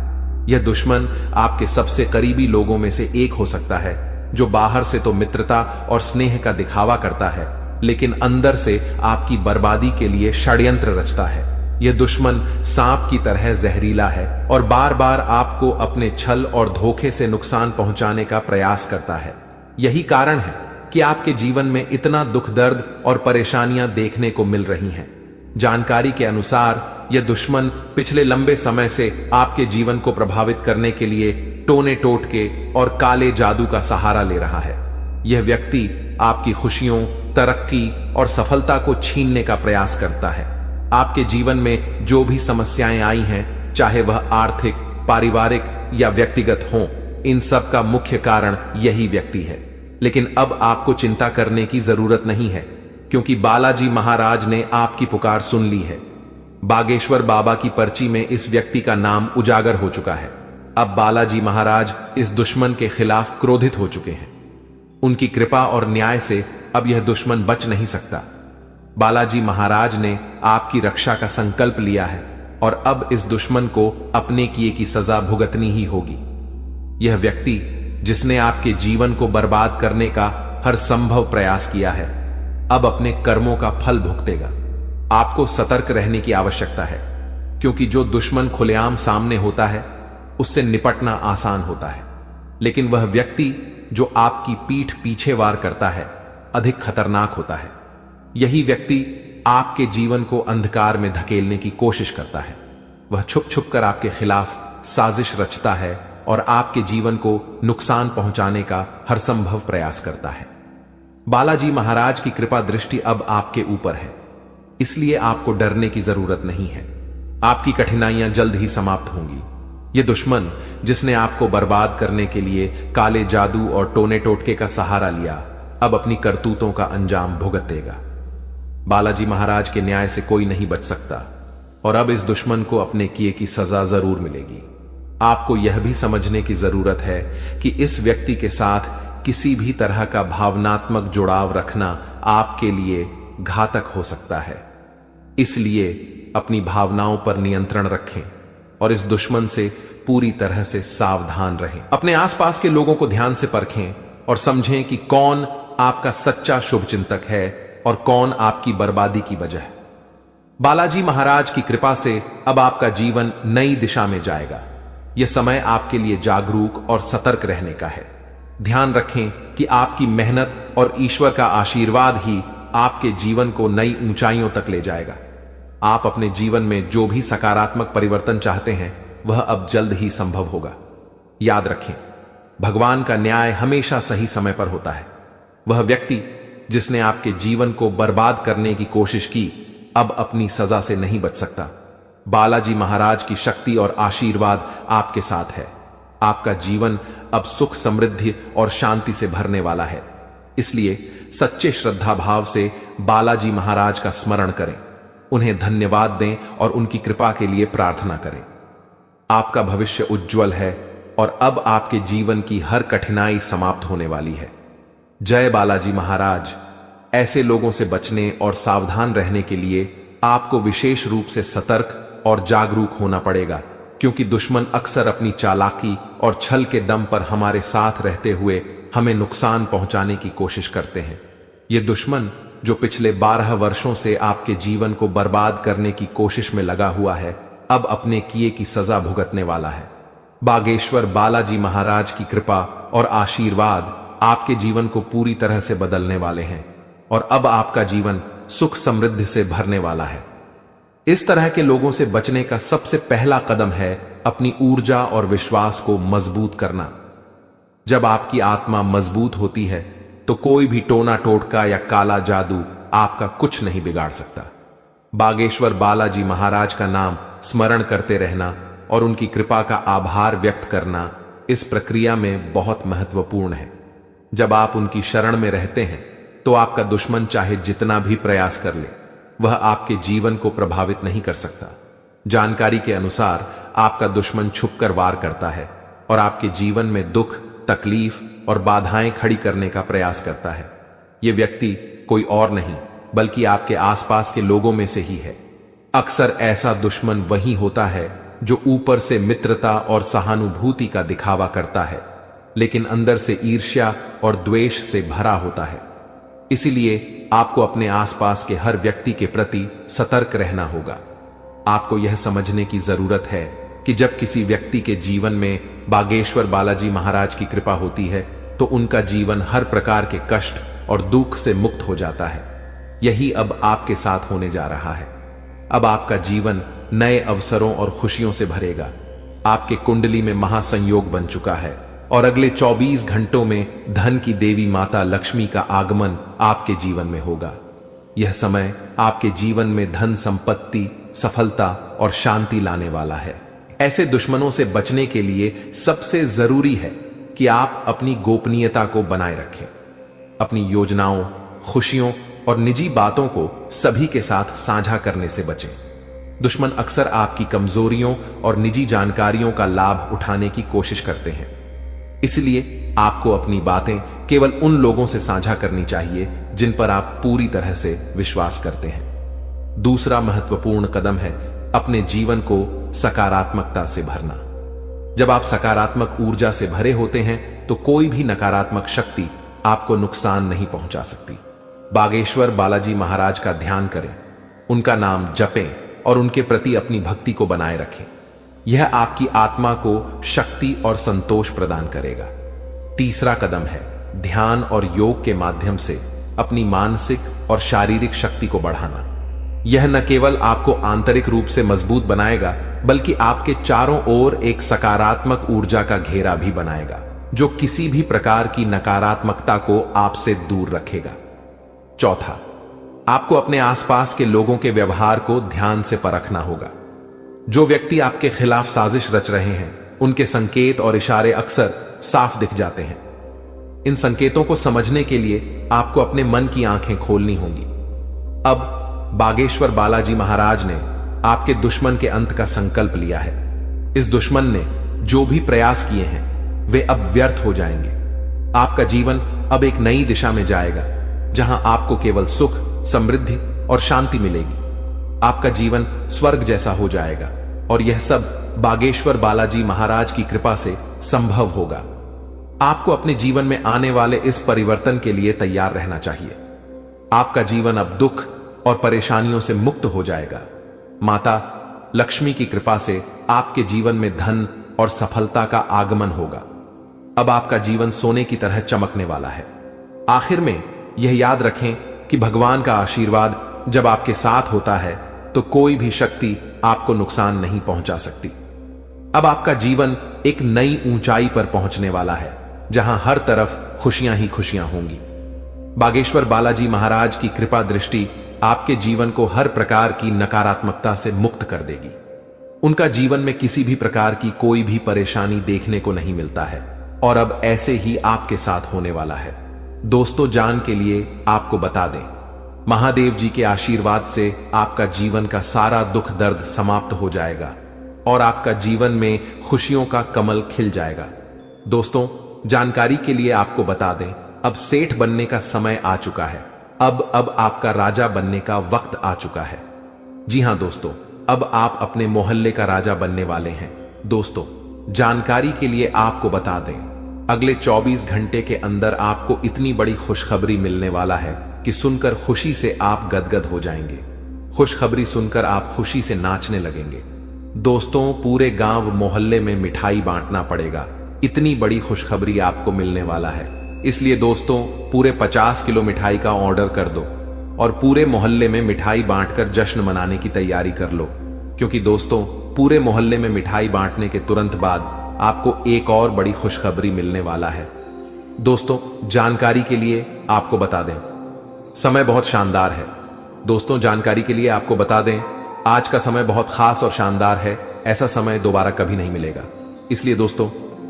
यह दुश्मन आपके सबसे करीबी लोगों में से एक हो सकता है, जो बाहर से तो मित्रता और स्नेह का दिखावा करता है, लेकिन अंदर से आपकी बर्बादी के लिए षड्यंत्र रचता है। यह दुश्मन सांप की तरह जहरीला है और बार बार आपको अपने छल और धोखे से नुकसान पहुंचाने का प्रयास करता है। यही कारण है कि आपके जीवन में इतना दुख दर्द और परेशानियां देखने को मिल रही हैं। जानकारी के अनुसार यह दुश्मन पिछले लंबे समय से आपके जीवन को प्रभावित करने के लिए टोने टोटके और काले जादू का सहारा ले रहा है। यह व्यक्ति आपकी खुशियों, तरक्की और सफलता को छीनने का प्रयास करता है। आपके जीवन में जो भी समस्याएं आई हैं, चाहे वह आर्थिक, पारिवारिक या व्यक्तिगत हों, इन सब का मुख्य कारण यही व्यक्ति है। लेकिन अब आपको चिंता करने की जरूरत नहीं है, क्योंकि बालाजी महाराज ने आपकी पुकार सुन ली है। बागेश्वर बाबा की पर्ची में इस व्यक्ति का नाम उजागर हो चुका है। अब बालाजी महाराज इस दुश्मन के खिलाफ क्रोधित हो चुके हैं। उनकी कृपा और न्याय से अब यह दुश्मन बच नहीं सकता। बालाजी महाराज ने आपकी रक्षा का संकल्प लिया है और अब इस दुश्मन को अपने किए की सजा भुगतनी ही होगी। यह व्यक्ति जिसने आपके जीवन को बर्बाद करने का हर संभव प्रयास किया है, अब अपने कर्मों का फल भुगतेगा। आपको सतर्क रहने की आवश्यकता है, क्योंकि जो दुश्मन खुलेआम सामने होता है उससे निपटना आसान होता है, लेकिन वह व्यक्ति जो आपकी पीठ पीछे वार करता है अधिक खतरनाक होता है। यही व्यक्ति आपके जीवन को अंधकार में धकेलने की कोशिश करता है। वह छुप छुप कर आपके खिलाफ साजिश रचता है और आपके जीवन को नुकसान पहुंचाने का हर संभव प्रयास करता है। बालाजी महाराज की कृपा दृष्टि अब आपके ऊपर है, इसलिए आपको डरने की जरूरत नहीं है। आपकी कठिनाइयां जल्द ही समाप्त होंगी। यह दुश्मन जिसने आपको बर्बाद करने के लिए काले जादू और टोने टोटके का सहारा लिया, अब अपनी करतूतों का अंजाम भुगतेगा। बालाजी महाराज के न्याय से कोई नहीं बच सकता और अब इस दुश्मन को अपने किए की सजा जरूर मिलेगी। आपको यह भी समझने की जरूरत है कि इस व्यक्ति के साथ किसी भी तरह का भावनात्मक जुड़ाव रखना आपके लिए घातक हो सकता है। इसलिए अपनी भावनाओं पर नियंत्रण रखें और इस दुश्मन से पूरी तरह से सावधान रहें। अपने आसपास के लोगों को ध्यान से परखें और समझें कि कौन आपका सच्चा शुभचिंतक है और कौन आपकी बर्बादी की वजह है। बालाजी महाराज की कृपा से अब आपका जीवन नई दिशा में जाएगा। यह समय आपके लिए जागरूक और सतर्क रहने का है। ध्यान रखें कि आपकी मेहनत और ईश्वर का आशीर्वाद ही आपके जीवन को नई ऊंचाइयों तक ले जाएगा। आप अपने जीवन में जो भी सकारात्मक परिवर्तन चाहते हैं वह अब जल्द ही संभव होगा। याद रखें, भगवान का न्याय हमेशा सही समय पर होता है। वह व्यक्ति जिसने आपके जीवन को बर्बाद करने की कोशिश की, अब अपनी सजा से नहीं बच सकता। बालाजी महाराज की शक्ति और आशीर्वाद आपके साथ है। आपका जीवन अब सुख, समृद्धि और शांति से भरने वाला है। इसलिए सच्चे श्रद्धा भाव से बालाजी महाराज का स्मरण करें, उन्हें धन्यवाद दें और उनकी कृपा के लिए प्रार्थना करें। आपका भविष्य उज्जवल है और अब आपके जीवन की हर कठिनाई समाप्त होने वाली है। जय बालाजी महाराज। ऐसे लोगों से बचने और सावधान रहने के लिए आपको विशेष रूप से सतर्क और जागरूक होना पड़ेगा, क्योंकि दुश्मन अक्सर अपनी चालाकी और छल के दम पर हमारे साथ रहते हुए हमें नुकसान पहुंचाने की कोशिश करते हैं। ये दुश्मन जो पिछले 12 वर्षों से आपके जीवन को बर्बाद करने की कोशिश में लगा हुआ है, अब अपने किए की सजा भुगतने वाला है। बागेश्वर बालाजी महाराज की कृपा और आशीर्वाद आपके जीवन को पूरी तरह से बदलने वाले हैं और अब आपका जीवन सुख समृद्धि से भरने वाला है। इस तरह के लोगों से बचने का सबसे पहला कदम है अपनी ऊर्जा और विश्वास को मजबूत करना। जब आपकी आत्मा मजबूत होती है तो कोई भी टोना टोटका या काला जादू आपका कुछ नहीं बिगाड़ सकता। बागेश्वर बालाजी महाराज का नाम स्मरण करते रहना और उनकी कृपा का आभार व्यक्त करना इस प्रक्रिया में बहुत महत्वपूर्ण है। जब आप उनकी शरण में रहते हैं तो आपका दुश्मन चाहे जितना भी प्रयास कर ले, वह आपके जीवन को प्रभावित नहीं कर सकता। जानकारी के अनुसार आपका दुश्मन छुपकर वार करता है और आपके जीवन में दुख, तकलीफ और बाधाएं खड़ी करने का प्रयास करता है। यह व्यक्ति कोई और नहीं बल्कि आपके आसपास के लोगों में से ही है। अक्सर ऐसा दुश्मन वही होता है जो ऊपर से मित्रता और सहानुभूति का दिखावा करता है, लेकिन अंदर से ईर्ष्या और द्वेष से भरा होता है। इसीलिए आपको अपने आसपास के हर व्यक्ति के प्रति सतर्क रहना होगा। आपको यह समझने की जरूरत है कि जब किसी व्यक्ति के जीवन में बागेश्वर बालाजी महाराज की कृपा होती है तो उनका जीवन हर प्रकार के कष्ट और दुख से मुक्त हो जाता है। यही अब आपके साथ होने जा रहा है। अब आपका जीवन नए अवसरों और खुशियों से भरेगा। आपके कुंडली में महासंयोग बन चुका है और अगले 24 घंटों में धन की देवी माता लक्ष्मी का आगमन आपके जीवन में होगा। यह समय आपके जीवन में धन, संपत्ति, सफलता और शांति लाने वाला है। ऐसे दुश्मनों से बचने के लिए सबसे जरूरी है कि आप अपनी गोपनीयता को बनाए रखें। अपनी योजनाओं, खुशियों और निजी बातों को सभी के साथ साझा करने से बचें। दुश्मन अक्सर आपकी कमजोरियों और निजी जानकारियों का लाभ उठाने की कोशिश करते हैं। इसलिए आपको अपनी बातें केवल उन लोगों से साझा करनी चाहिए जिन पर आप पूरी तरह से विश्वास करते हैं। दूसरा महत्वपूर्ण कदम है अपने जीवन को सकारात्मकता से भरना। जब आप सकारात्मक ऊर्जा से भरे होते हैं तो कोई भी नकारात्मक शक्ति आपको नुकसान नहीं पहुंचा सकती। बागेश्वर बालाजी महाराज का ध्यान करें, उनका नाम जपें और उनके प्रति अपनी भक्ति को बनाए रखें। यह आपकी आत्मा को शक्ति और संतोष प्रदान करेगा। तीसरा कदम है ध्यान और योग के माध्यम से अपनी मानसिक और शारीरिक शक्ति को बढ़ाना। यह न केवल आपको आंतरिक रूप से मजबूत बनाएगा बल्कि आपके चारों ओर एक सकारात्मक ऊर्जा का घेरा भी बनाएगा जो किसी भी प्रकार की नकारात्मकता को आपसे दूर रखेगा। चौथा, आपको अपने आसपास के लोगों के व्यवहार को ध्यान से परखना होगा। जो व्यक्ति आपके खिलाफ साजिश रच रहे हैं उनके संकेत और इशारे अक्सर साफ दिख जाते हैं। इन संकेतों को समझने के लिए आपको अपने मन की आंखें खोलनी होंगी। अब बागेश्वर बालाजी महाराज ने आपके दुश्मन के अंत का संकल्प लिया है। इस दुश्मन ने जो भी प्रयास किए हैं वे अब व्यर्थ हो जाएंगे। आपका जीवन अब एक नई दिशा में जाएगा जहां आपको केवल सुख, समृद्धि और शांति मिलेगी। आपका जीवन स्वर्ग जैसा हो जाएगा और यह सब बागेश्वर बालाजी महाराज की कृपा से संभव होगा। आपको अपने जीवन में आने वाले इस परिवर्तन के लिए तैयार रहना चाहिए। आपका जीवन अब दुख और परेशानियों से मुक्त हो जाएगा। माता लक्ष्मी की कृपा से आपके जीवन में धन और सफलता का आगमन होगा। अब आपका जीवन सोने की तरह चमकने वाला है। आखिर में यह याद रखें कि भगवान का आशीर्वाद जब आपके साथ होता है तो कोई भी शक्ति आपको नुकसान नहीं पहुंचा सकती। अब आपका जीवन एक नई ऊंचाई पर पहुंचने वाला है जहां हर तरफ खुशियां ही खुशियां होंगी। बागेश्वर बालाजी महाराज की कृपा दृष्टि आपके जीवन को हर प्रकार की नकारात्मकता से मुक्त कर देगी। उनका जीवन में किसी भी प्रकार की कोई भी परेशानी देखने को नहीं मिलता है और अब ऐसे ही आपके साथ होने वाला है। दोस्तों, जान के लिए आपको बता दें, महादेव जी के आशीर्वाद से आपका जीवन का सारा दुख दर्द समाप्त हो जाएगा और आपका जीवन में खुशियों का कमल खिल जाएगा। दोस्तों, जानकारी के लिए आपको बता दें, अब सेठ बनने का समय आ चुका है। अब आपका राजा बनने का वक्त आ चुका है। जी हां दोस्तों, अब आप अपने मोहल्ले का राजा बनने वाले हैं। दोस्तों, जानकारी के लिए आपको बता दें, अगले 24 घंटे के अंदर आपको इतनी बड़ी खुशखबरी मिलने वाला है कि सुनकर खुशी से आप गदगद हो जाएंगे। खुशखबरी सुनकर आप खुशी से नाचने लगेंगे। दोस्तों, पूरे गांव मोहल्ले में मिठाई बांटना पड़ेगा, इतनी बड़ी खुशखबरी आपको मिलने वाला है। इसलिए दोस्तों, पूरे 50 किलो मिठाई का ऑर्डर कर दो और पूरे मोहल्ले में मिठाई बांटकर जश्न मनाने की तैयारी कर लो, क्योंकि दोस्तों, पूरे मोहल्ले में मिठाई बांटने के तुरंत बाद आपको एक और बड़ी खुशखबरी मिलने वाला है। दोस्तों, जानकारी के लिए आपको बता दें, समय बहुत शानदार है। दोस्तों, जानकारी के लिए आपको बता दें, आज का समय बहुत खास और शानदार है। ऐसा समय दोबारा कभी नहीं मिलेगा। इसलिए दोस्तों,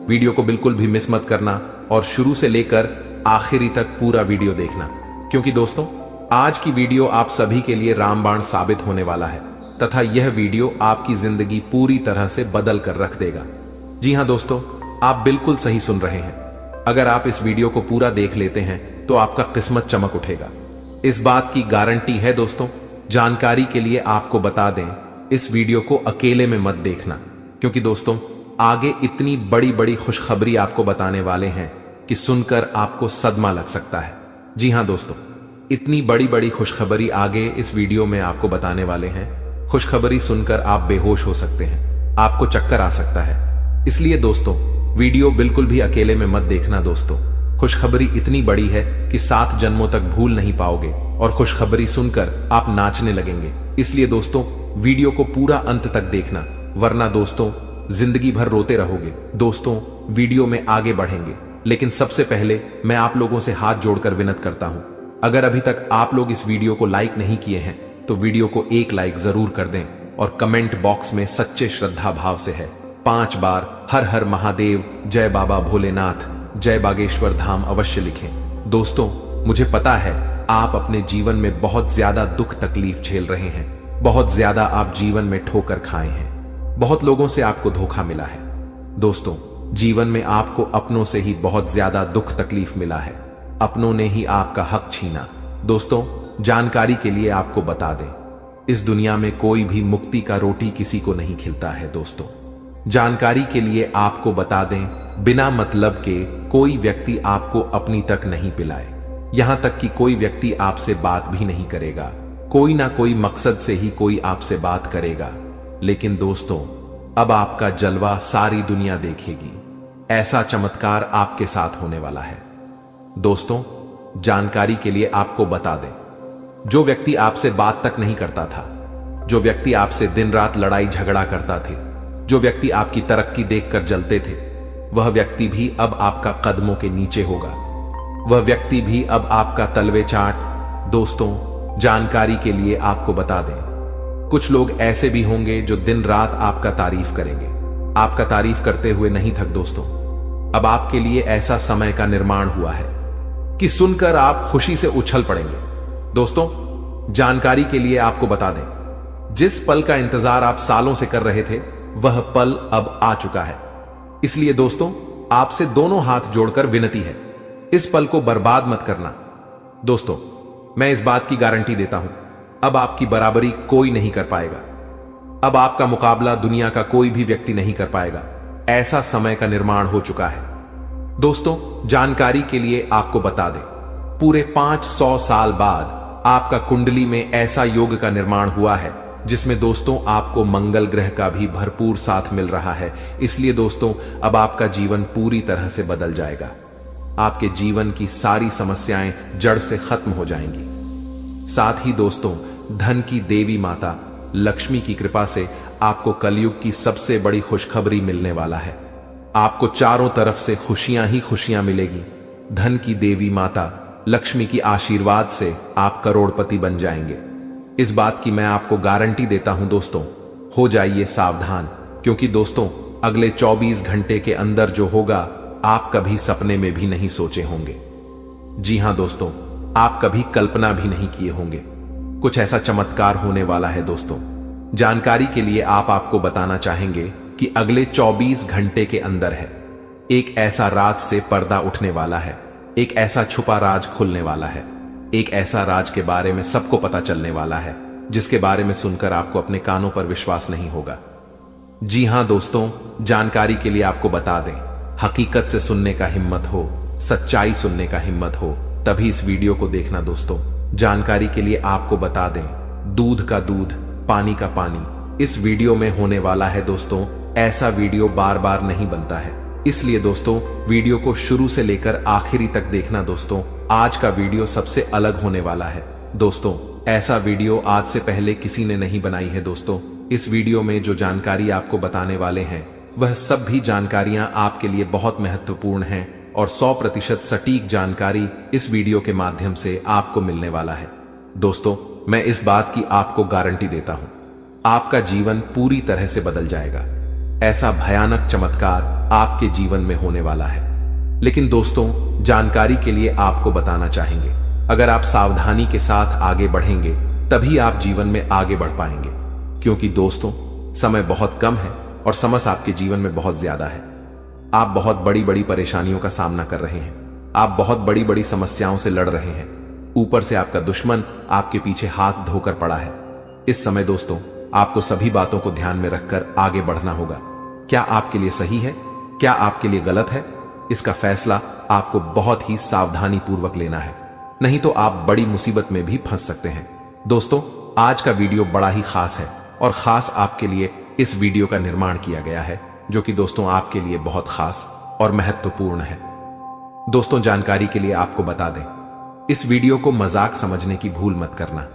वीडियो को बिल्कुल भी मिस मत करना और शुरू से लेकर आखिरी तक पूरा वीडियो देखना, क्योंकि दोस्तों, आज की वीडियो आप सभी के लिए रामबाण साबित होने वाला है तथा यह वीडियो आपकी जिंदगी पूरी तरह से बदल कर रख देगा। जी हां दोस्तों, आप बिल्कुल सही सुन रहे हैं। अगर आप इस वीडियो को पूरा देख लेते हैं तो आपका किस्मत चमक उठेगा, इस बात की गारंटी है। दोस्तों, जानकारी के लिए आपको बता दें, इस वीडियो को अकेले में मत देखना, क्योंकि दोस्तों, आगे इतनी बड़ी बड़ी खुशखबरी आपको बताने वाले हैं कि सुनकर आपको सदमा लग सकता है। जी हां दोस्तों, इतनी बड़ी बड़ी खुशखबरी आगे इस वीडियो में आपको बताने वाले हैं। खुशखबरी सुनकर आप बेहोश हो सकते हैं, आपको चक्कर आ सकता है। इसलिए दोस्तों, वीडियो बिल्कुल भी अकेले में मत देखना। दोस्तों, खुशखबरी इतनी बड़ी है कि 7 जन्मों तक भूल नहीं पाओगे और खुशखबरी सुनकर आप नाचने लगेंगे। इसलिए दोस्तों, वीडियो को पूरा अंत तक देखना, वरना दोस्तों जिंदगी भर रोते रहोगे। दोस्तों, वीडियो में आगे बढ़ेंगे, लेकिन सबसे पहले मैं आप लोगों से हाथ जोड़कर विनत करता हूं, अगर अभी तक आप लोग इस वीडियो को लाइक नहीं किए हैं तो वीडियो को एक लाइक जरूर कर दें और कमेंट बॉक्स में सच्चे श्रद्धा भाव से है 5 बार हर हर महादेव, जय बाबा भोलेनाथ, जय बागेश्वर धाम अवश्य लिखें। दोस्तों, मुझे पता है आप अपने जीवन में बहुत ज्यादा दुख तकलीफ झेल रहे हैं। बहुत ज्यादा आप जीवन में ठोकर खाए हैं, बहुत लोगों से आपको धोखा मिला है। दोस्तों, जीवन में आपको अपनों से ही बहुत ज्यादा दुख तकलीफ मिला है, अपनों ने ही आपका हक छीना। दोस्तों, जानकारी के लिए आपको बता दें, इस दुनिया में कोई भी मुक्ति का रोटी किसी को नहीं खिलता है। दोस्तों, जानकारी के लिए आपको बता दें, बिना मतलब के कोई व्यक्ति आपको अपनी तक नहीं पिलाए, यहां तक कि कोई व्यक्ति आपसे बात भी नहीं करेगा। कोई ना कोई मकसद से ही कोई आपसे बात करेगा, लेकिन दोस्तों, अब आपका जलवा सारी दुनिया देखेगी। ऐसा चमत्कार आपके साथ होने वाला है। दोस्तों, जानकारी के लिए आपको बता दें, जो व्यक्ति आपसे बात तक नहीं करता था, जो व्यक्ति आपसे दिन रात लड़ाई झगड़ा करता थे, जो व्यक्ति आपकी तरक्की देखकर जलते थे, वह व्यक्ति भी अब आपका कदमों के नीचे होगा। वह व्यक्ति भी अब आपका तलवे चाट। दोस्तों, जानकारी के लिए आपको बता दें, कुछ लोग ऐसे भी होंगे जो दिन रात आपका तारीफ करेंगे, आपका तारीफ करते हुए नहीं थक। दोस्तों, अब आपके लिए ऐसा समय का निर्माण हुआ है कि सुनकर आप खुशी से उछल पड़ेंगे। दोस्तों, जानकारी के लिए आपको बता दें, जिस पल का इंतजार आप सालों से कर रहे थे, वह पल अब आ चुका है। इसलिए दोस्तों, आपसे दोनों हाथ जोड़कर विनती है, इस पल को बर्बाद मत करना। दोस्तों, मैं इस बात की गारंटी देता हूं, अब आपकी बराबरी कोई नहीं कर पाएगा। अब आपका मुकाबला दुनिया का कोई भी व्यक्ति नहीं कर पाएगा। ऐसा समय का निर्माण हो चुका है। दोस्तों, जानकारी के लिए आपको बता दें, पूरे 500 साल बाद आपका कुंडली में ऐसा योग का निर्माण हुआ है, जिसमें दोस्तों आपको मंगल ग्रह का भी भरपूर साथ मिल रहा है। इसलिए दोस्तों, अब आपका जीवन पूरी तरह से बदल जाएगा। आपके जीवन की सारी समस्याएं जड़ से खत्म हो जाएंगी। साथ ही दोस्तों, धन की देवी माता लक्ष्मी की कृपा से आपको कलयुग की सबसे बड़ी खुशखबरी मिलने वाला है। आपको चारों तरफ से खुशियां ही खुशियां मिलेगी। धन की देवी माता लक्ष्मी की आशीर्वाद से आप करोड़पति बन जाएंगे। इस बात की मैं आपको गारंटी देता हूं। दोस्तों, हो जाइए सावधान, क्योंकि दोस्तों, अगले 24 घंटे के अंदर जो होगा, आप कभी सपने में भी नहीं सोचे होंगे। जी हां दोस्तों, आप कभी कल्पना भी नहीं किए होंगे। कुछ ऐसा चमत्कार होने वाला है। दोस्तों, जानकारी के लिए आपको बताना चाहेंगे कि अगले 24 घंटे के अंदर है, एक ऐसा राज से पर्दा उठने वाला है, एक ऐसा छुपा राज खुलने वाला है, एक ऐसा राज के बारे में सबको पता चलने वाला है, जिसके बारे में सुनकर आपको अपने कानों पर विश्वास नहीं होगा। जी हां दोस्तों, जानकारी के लिए आपको बता दें, हकीकत से सुनने का हिम्मत हो, सच्चाई सुनने का हिम्मत हो, तभी इस वीडियो को देखना। दोस्तों, जानकारी के लिए आपको बता दें, दूध का दूध, पानी का पानी इस वीडियो में होने वाला है। दोस्तों, ऐसा वीडियो बार बार नहीं बनता है, इसलिए दोस्तों, वीडियो को शुरू से लेकर आखिरी तक देखना। दोस्तों, आज का वीडियो सबसे अलग होने वाला है। दोस्तों, ऐसा वीडियो आज से पहले किसी ने नहीं बनाई है। दोस्तों, इस वीडियो में जो जानकारी आपको बताने वाले हैं, वह सब भी जानकारियां आपके लिए बहुत महत्वपूर्ण हैं और 100% सटीक जानकारी इस वीडियो के माध्यम से आपको मिलने वाला है। दोस्तों, मैं इस बात की आपको गारंटी देता हूं, आपका जीवन पूरी तरह से बदल जाएगा। ऐसा भयानक चमत्कार आपके जीवन में होने वाला है। लेकिन दोस्तों, जानकारी के लिए आपको बताना चाहेंगे, अगर आप सावधानी के साथ आगे बढ़ेंगे, तभी आप जीवन में आगे बढ़ पाएंगे। क्योंकि दोस्तों, समय बहुत कम है और समझ आपके जीवन में बहुत ज्यादा है। आप बहुत बड़ी बड़ी परेशानियों का सामना कर रहे हैं, आप बहुत बड़ी बड़ी समस्याओं से लड़ रहे हैं, ऊपर से आपका दुश्मन आपके पीछे हाथ धोकर पड़ा है। इस समय दोस्तों, आपको सभी बातों को ध्यान में रखकर आगे बढ़ना होगा। क्या आपके लिए सही है, क्या आपके लिए गलत है, इसका फैसला आपको बहुत ही सावधानी पूर्वक लेना है, नहीं तो आप बड़ी मुसीबत में भी फंस सकते हैं। दोस्तों, आज का वीडियो बड़ा ही खास है और खास आपके लिए इस वीडियो का निर्माण किया गया है, जो कि दोस्तों आपके लिए बहुत खास और महत्वपूर्ण है। दोस्तों, जानकारी के लिए आपको बता दें, इस वीडियो को मजाक समझने की भूल मत करना,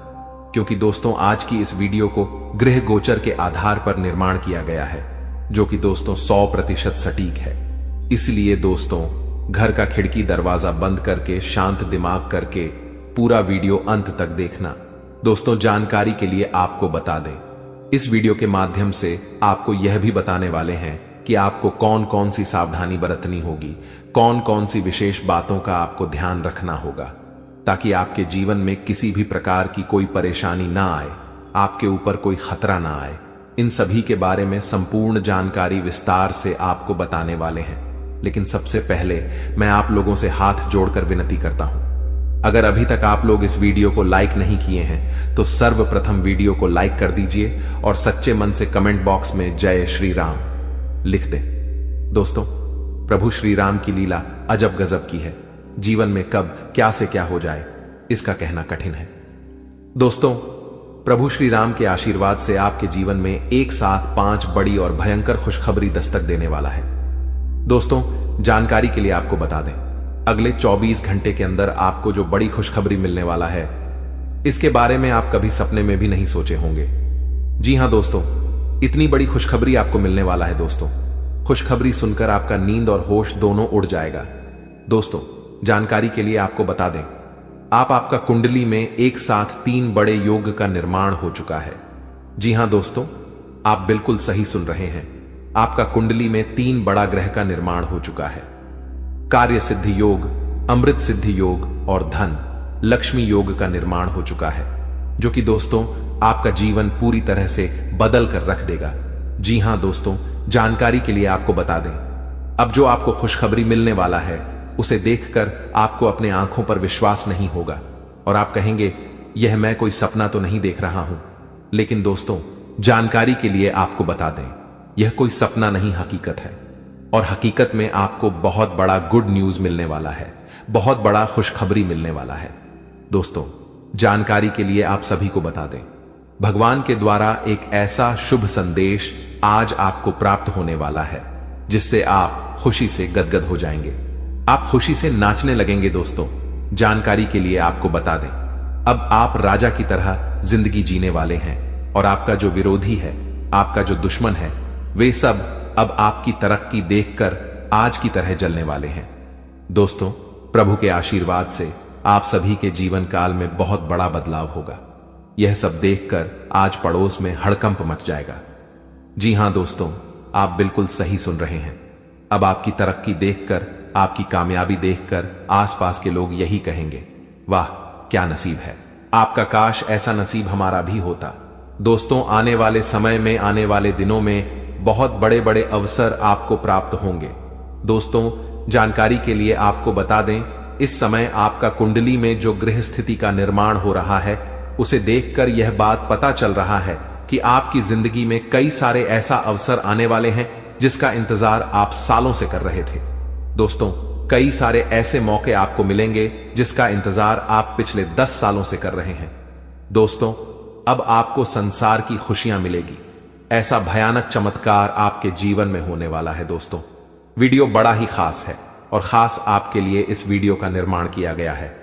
क्योंकि दोस्तों आज की इस वीडियो को ग्रह गोचर के आधार पर निर्माण किया गया है, जो कि दोस्तों 100% सटीक है। इसलिए दोस्तों, घर का खिड़की दरवाजा बंद करके शांत दिमाग करके पूरा वीडियो अंत तक देखना। दोस्तों, जानकारी के लिए आपको बता दें, इस वीडियो के माध्यम से आपको यह भी बताने वाले हैं कि आपको कौन कौन सी सावधानी बरतनी होगी, कौन कौन सी विशेष बातों का आपको ध्यान रखना होगा, ताकि आपके जीवन में किसी भी प्रकार की कोई परेशानी ना आए, आपके ऊपर कोई खतरा ना आए, इन सभी के बारे में संपूर्ण जानकारी विस्तार से आपको बताने वाले हैं। लेकिन सबसे पहले मैं आप लोगों से हाथ जोड़कर विनती करता हूं, अगर अभी तक आप लोग इस वीडियो को लाइक नहीं किए हैं तो सर्वप्रथम वीडियो को लाइक कर दीजिए और सच्चे मन से कमेंट बॉक्स में जय श्री राम लिख दें। दोस्तों, प्रभु श्री राम की लीला अजब गजब की है। जीवन में कब क्या से क्या हो जाए इसका कहना कठिन है। दोस्तों, प्रभु श्री राम के आशीर्वाद से आपके जीवन में एक साथ 5 बड़ी और भयंकर खुशखबरी दस्तक देने वाला है। दोस्तों, जानकारी के लिए आपको बता दें, अगले 24 घंटे के अंदर आपको जो बड़ी खुशखबरी मिलने वाला है, इसके बारे में आप कभी सपने में भी नहीं सोचे होंगे। जी हां दोस्तों, इतनी बड़ी खुशखबरी आपको मिलने वाला है। दोस्तों, खुशखबरी सुनकर आपका नींद और होश दोनों उड़ जाएगा। दोस्तों, जानकारी के लिए आपको बता दें, आपका कुंडली में एक साथ 3 बड़े योग का निर्माण हो चुका है। जी हां दोस्तों, आप बिल्कुल सही सुन रहे हैं। आपका कुंडली में 3 बड़ा ग्रह का निर्माण हो चुका है। कार्य सिद्धि योग, अमृत सिद्धि योग और धन लक्ष्मी योग का निर्माण हो चुका है, जो कि दोस्तों आपका जीवन पूरी तरह से बदल कर रख देगा। जी हां दोस्तों, जानकारी के लिए आपको बता दें, अब जो आपको खुशखबरी मिलने वाला है उसे देखकर आपको अपने आंखों पर विश्वास नहीं होगा और आप कहेंगे, यह मैं कोई सपना तो नहीं देख रहा हूं। लेकिन दोस्तों, जानकारी के लिए आपको बता दें, यह कोई सपना नहीं, हकीकत है। और हकीकत में आपको बहुत बड़ा गुड न्यूज मिलने वाला है, बहुत बड़ा खुशखबरी मिलने वाला है। दोस्तों, जानकारी के लिए आप सभी को बता दें, भगवान के द्वारा एक ऐसा शुभ संदेश आज आपको प्राप्त होने वाला है जिससे आप खुशी से गदगद हो जाएंगे, आप खुशी से नाचने लगेंगे। दोस्तों, जानकारी के लिए आपको बता दें, अब आप राजा की तरह जिंदगी जीने वाले हैं और आपका जो विरोधी है, आपका जो दुश्मन है, वे सब अब आपकी तरक्की देखकर आज की तरह जलने वाले हैं। दोस्तों, प्रभु के आशीर्वाद से आप सभी के जीवन काल में बहुत बड़ा बदलाव होगा। यह सब देखकर आज पड़ोस में हड़कंप मच जाएगा। जी हां दोस्तों, आप बिल्कुल सही सुन रहे हैं। अब आपकी तरक्की देखकर, आपकी कामयाबी देखकर आसपास के लोग यही कहेंगे, वाह क्या नसीब है आपका, काश ऐसा नसीब हमारा भी होता। दोस्तों, आने वाले समय में, आने वाले दिनों में बहुत बड़े बड़े अवसर आपको प्राप्त होंगे। दोस्तों, जानकारी के लिए आपको बता दें, इस समय आपका कुंडली में जो गृह स्थिति का निर्माण हो रहा है, उसे देखकर यह बात पता चल रहा है कि आपकी जिंदगी में कई सारे ऐसा अवसर आने वाले हैं जिसका इंतजार आप सालों से कर रहे थे। दोस्तों, कई सारे ऐसे मौके आपको मिलेंगे जिसका इंतजार आप पिछले 10 सालों से कर रहे हैं। दोस्तों, अब आपको संसार की खुशियां मिलेगी, ऐसा भयानक चमत्कार आपके जीवन में होने वाला है। दोस्तों, वीडियो बड़ा ही खास है और खास आपके लिए इस वीडियो का निर्माण किया गया है,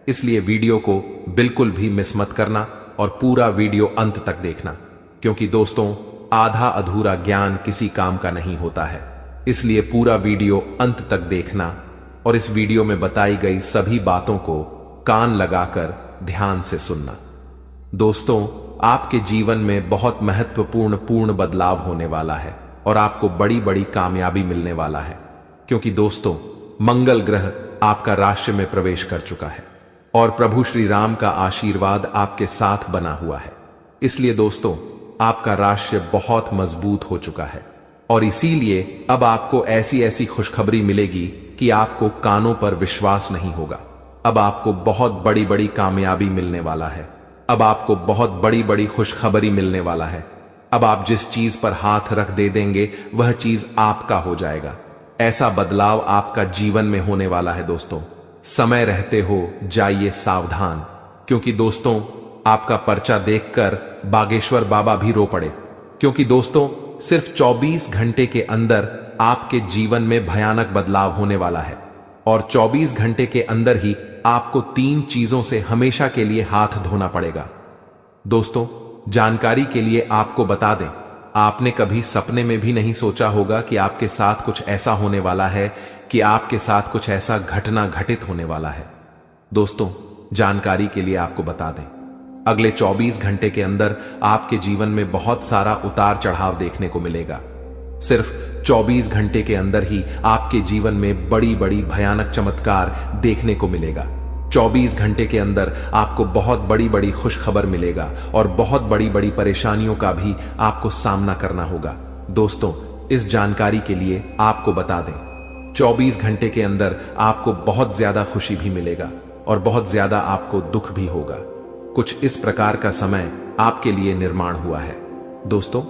इसलिए वीडियो को बिल्कुल भी मिस मत करना और पूरा वीडियो अंत तक देखना, क्योंकि दोस्तों आधा अधूरा ज्ञान किसी काम का नहीं होता है। इसलिए पूरा वीडियो अंत तक देखना और इस वीडियो में बताई गई सभी बातों को कान लगाकर ध्यान से सुनना। दोस्तों, आपके जीवन में बहुत महत्वपूर्ण बदलाव होने वाला है और आपको बड़ी बड़ी कामयाबी मिलने वाला है, क्योंकि दोस्तों मंगल ग्रह आपका राशि में प्रवेश कर चुका है और प्रभु श्री राम का आशीर्वाद आपके साथ बना हुआ है। इसलिए दोस्तों, आपका राशि बहुत मजबूत हो चुका है और इसीलिए अब आपको ऐसी ऐसी खुशखबरी मिलेगी कि आपको कानों पर विश्वास नहीं होगा। अब आपको बहुत बड़ी बड़ी कामयाबी मिलने वाला है, अब आपको बहुत बड़ी बड़ी खुशखबरी मिलने वाला है। अब आप जिस चीज पर हाथ रख दे देंगे वह चीज आपका हो जाएगा। ऐसा बदलाव आपका जीवन में होने वाला है। दोस्तों, समय रहते हो जाइए सावधान, क्योंकि दोस्तों आपका पर्चा देखकर बागेश्वर बाबा भी रो पड़े, क्योंकि दोस्तों सिर्फ 24 घंटे के अंदर आपके जीवन में भयानक बदलाव होने वाला है और 24 घंटे के अंदर ही आपको 3 चीजों से हमेशा के लिए हाथ धोना पड़ेगा। दोस्तों, जानकारी के लिए आपको बता दें, आपने कभी सपने में भी नहीं सोचा होगा कि आपके साथ कुछ ऐसा होने वाला है, कि आपके साथ कुछ ऐसा घटना घटित होने वाला है। दोस्तों, जानकारी के लिए आपको बता दें, अगले 24 घंटे के अंदर आपके जीवन में बहुत सारा उतार चढ़ाव देखने को मिलेगा। सिर्फ 24 घंटे के अंदर ही आपके जीवन में बड़ी बड़ी भयानक चमत्कार देखने को मिलेगा। 24 घंटे के अंदर आपको बहुत बड़ी बड़ी खुशखबर मिलेगा और बहुत बड़ी बड़ी परेशानियों का भी आपको सामना करना होगा। दोस्तों, इस जानकारी के लिए आपको बता दें, 24 घंटे के अंदर आपको बहुत ज्यादा खुशी भी मिलेगा और बहुत ज्यादा आपको दुख भी होगा। कुछ इस प्रकार का समय आपके लिए निर्माण हुआ है। दोस्तों,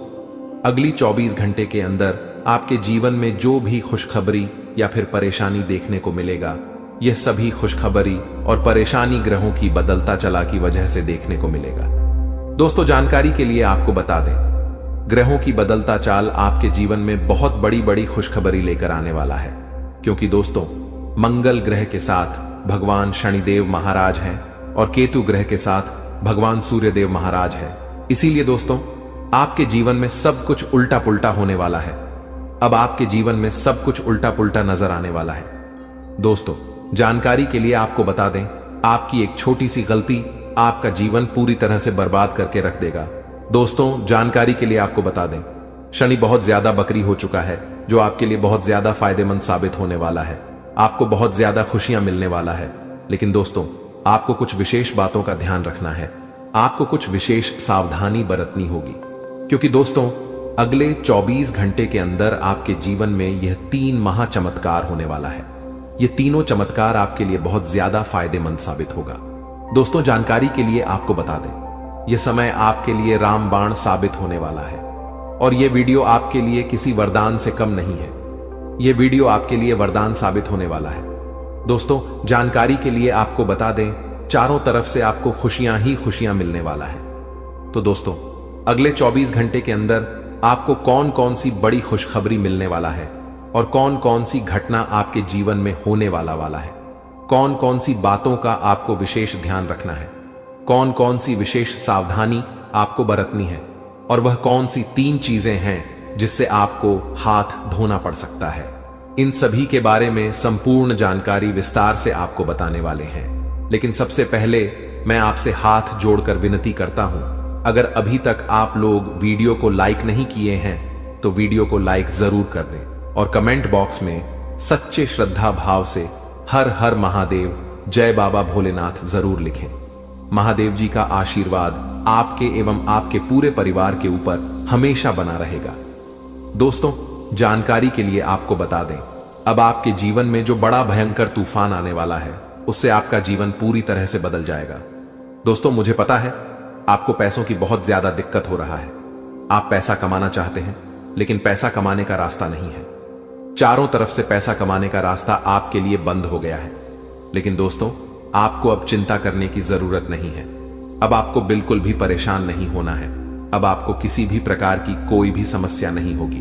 अगली 24 घंटे के अंदर आपके जीवन में जो भी खुशखबरी या फिर परेशानी देखने को मिलेगा, यह सभी खुशखबरी और परेशानी ग्रहों की बदलता चला की वजह से देखने को मिलेगा। दोस्तों, जानकारी के लिए आपको बता दें, ग्रहों की बदलता चाल आपके जीवन में बहुत बड़ी बड़ी खुशखबरी लेकर आने वाला है, क्योंकि दोस्तों, मंगल ग्रह के साथ भगवान शनिदेव महाराज हैं और केतु ग्रह के साथ भगवान सूर्यदेव महाराज है। इसीलिए दोस्तों, आपके जीवन में सब कुछ उल्टा पुल्टा होने वाला है। अब आपके जीवन में सब कुछ उल्टा पुल्टा नजर आने वाला है। दोस्तों, जानकारी के लिए आपको बता दें, आपकी एक छोटी सी गलती आपका जीवन पूरी तरह से बर्बाद करके रख देगा। दोस्तों, जानकारी के लिए आपको बता दें, शनि बहुत ज्यादा बकरी हो चुका है, जो आपके लिए बहुत ज्यादा फायदेमंद साबित होने वाला है। आपको बहुत ज्यादा खुशियां मिलने वाला है। लेकिन दोस्तों, आपको कुछ विशेष बातों का ध्यान रखना है। आपको कुछ विशेष सावधानी बरतनी होगी, क्योंकि दोस्तों, अगले 24 घंटे के अंदर आपके जीवन में यह 3 महा चमत्कार होने वाला है। ये तीनों चमत्कार आपके लिए बहुत ज्यादा फायदेमंद साबित होगा। दोस्तों, जानकारी के लिए आपको बता दें, यह समय आपके लिए रामबाण साबित होने वाला है और यह वीडियो आपके लिए किसी वरदान से कम नहीं है। यह वीडियो आपके लिए वरदान साबित होने वाला है। दोस्तों, जानकारी के लिए आपको बता दें, चारों तरफ से आपको खुशियां ही खुशियां मिलने वाला है। तो दोस्तों, अगले 24 घंटे के अंदर आपको कौन कौन सी बड़ी खुशखबरी मिलने वाला है और कौन कौन सी घटना आपके जीवन में होने वाला है, कौन कौन सी बातों का आपको विशेष ध्यान रखना है, कौन कौन सी विशेष सावधानी आपको बरतनी है और वह कौन सी 3 चीजें हैं जिससे आपको हाथ धोना पड़ सकता है, इन सभी के बारे में संपूर्ण जानकारी विस्तार से आपको बताने वाले हैं। लेकिन सबसे पहले मैं आपसे हाथ जोड़कर विनती करता हूं, अगर अभी तक आप लोग वीडियो को लाइक नहीं किए हैं तो वीडियो को लाइक जरूर कर दें और कमेंट बॉक्स में सच्चे श्रद्धा भाव से हर हर महादेव, जय बाबा भोलेनाथ जरूर लिखें। महादेव जी का आशीर्वाद आपके एवं आपके पूरे परिवार के ऊपर हमेशा बना रहेगा। दोस्तों, जानकारी के लिए आपको बता दें, अब आपके जीवन में जो बड़ा भयंकर तूफान आने वाला है, उससे आपका जीवन पूरी तरह से बदल जाएगा। दोस्तों, मुझे पता है आपको पैसों की बहुत ज्यादा दिक्कत हो रहा है। आप पैसा कमाना चाहते हैं, लेकिन पैसा कमाने का रास्ता नहीं है। चारों तरफ से पैसा कमाने का रास्ता आपके लिए बंद हो गया है। लेकिन दोस्तों, आपको अब चिंता करने की जरूरत नहीं है। अब आपको बिल्कुल भी परेशान नहीं होना है। अब आपको किसी भी प्रकार की कोई भी समस्या नहीं होगी।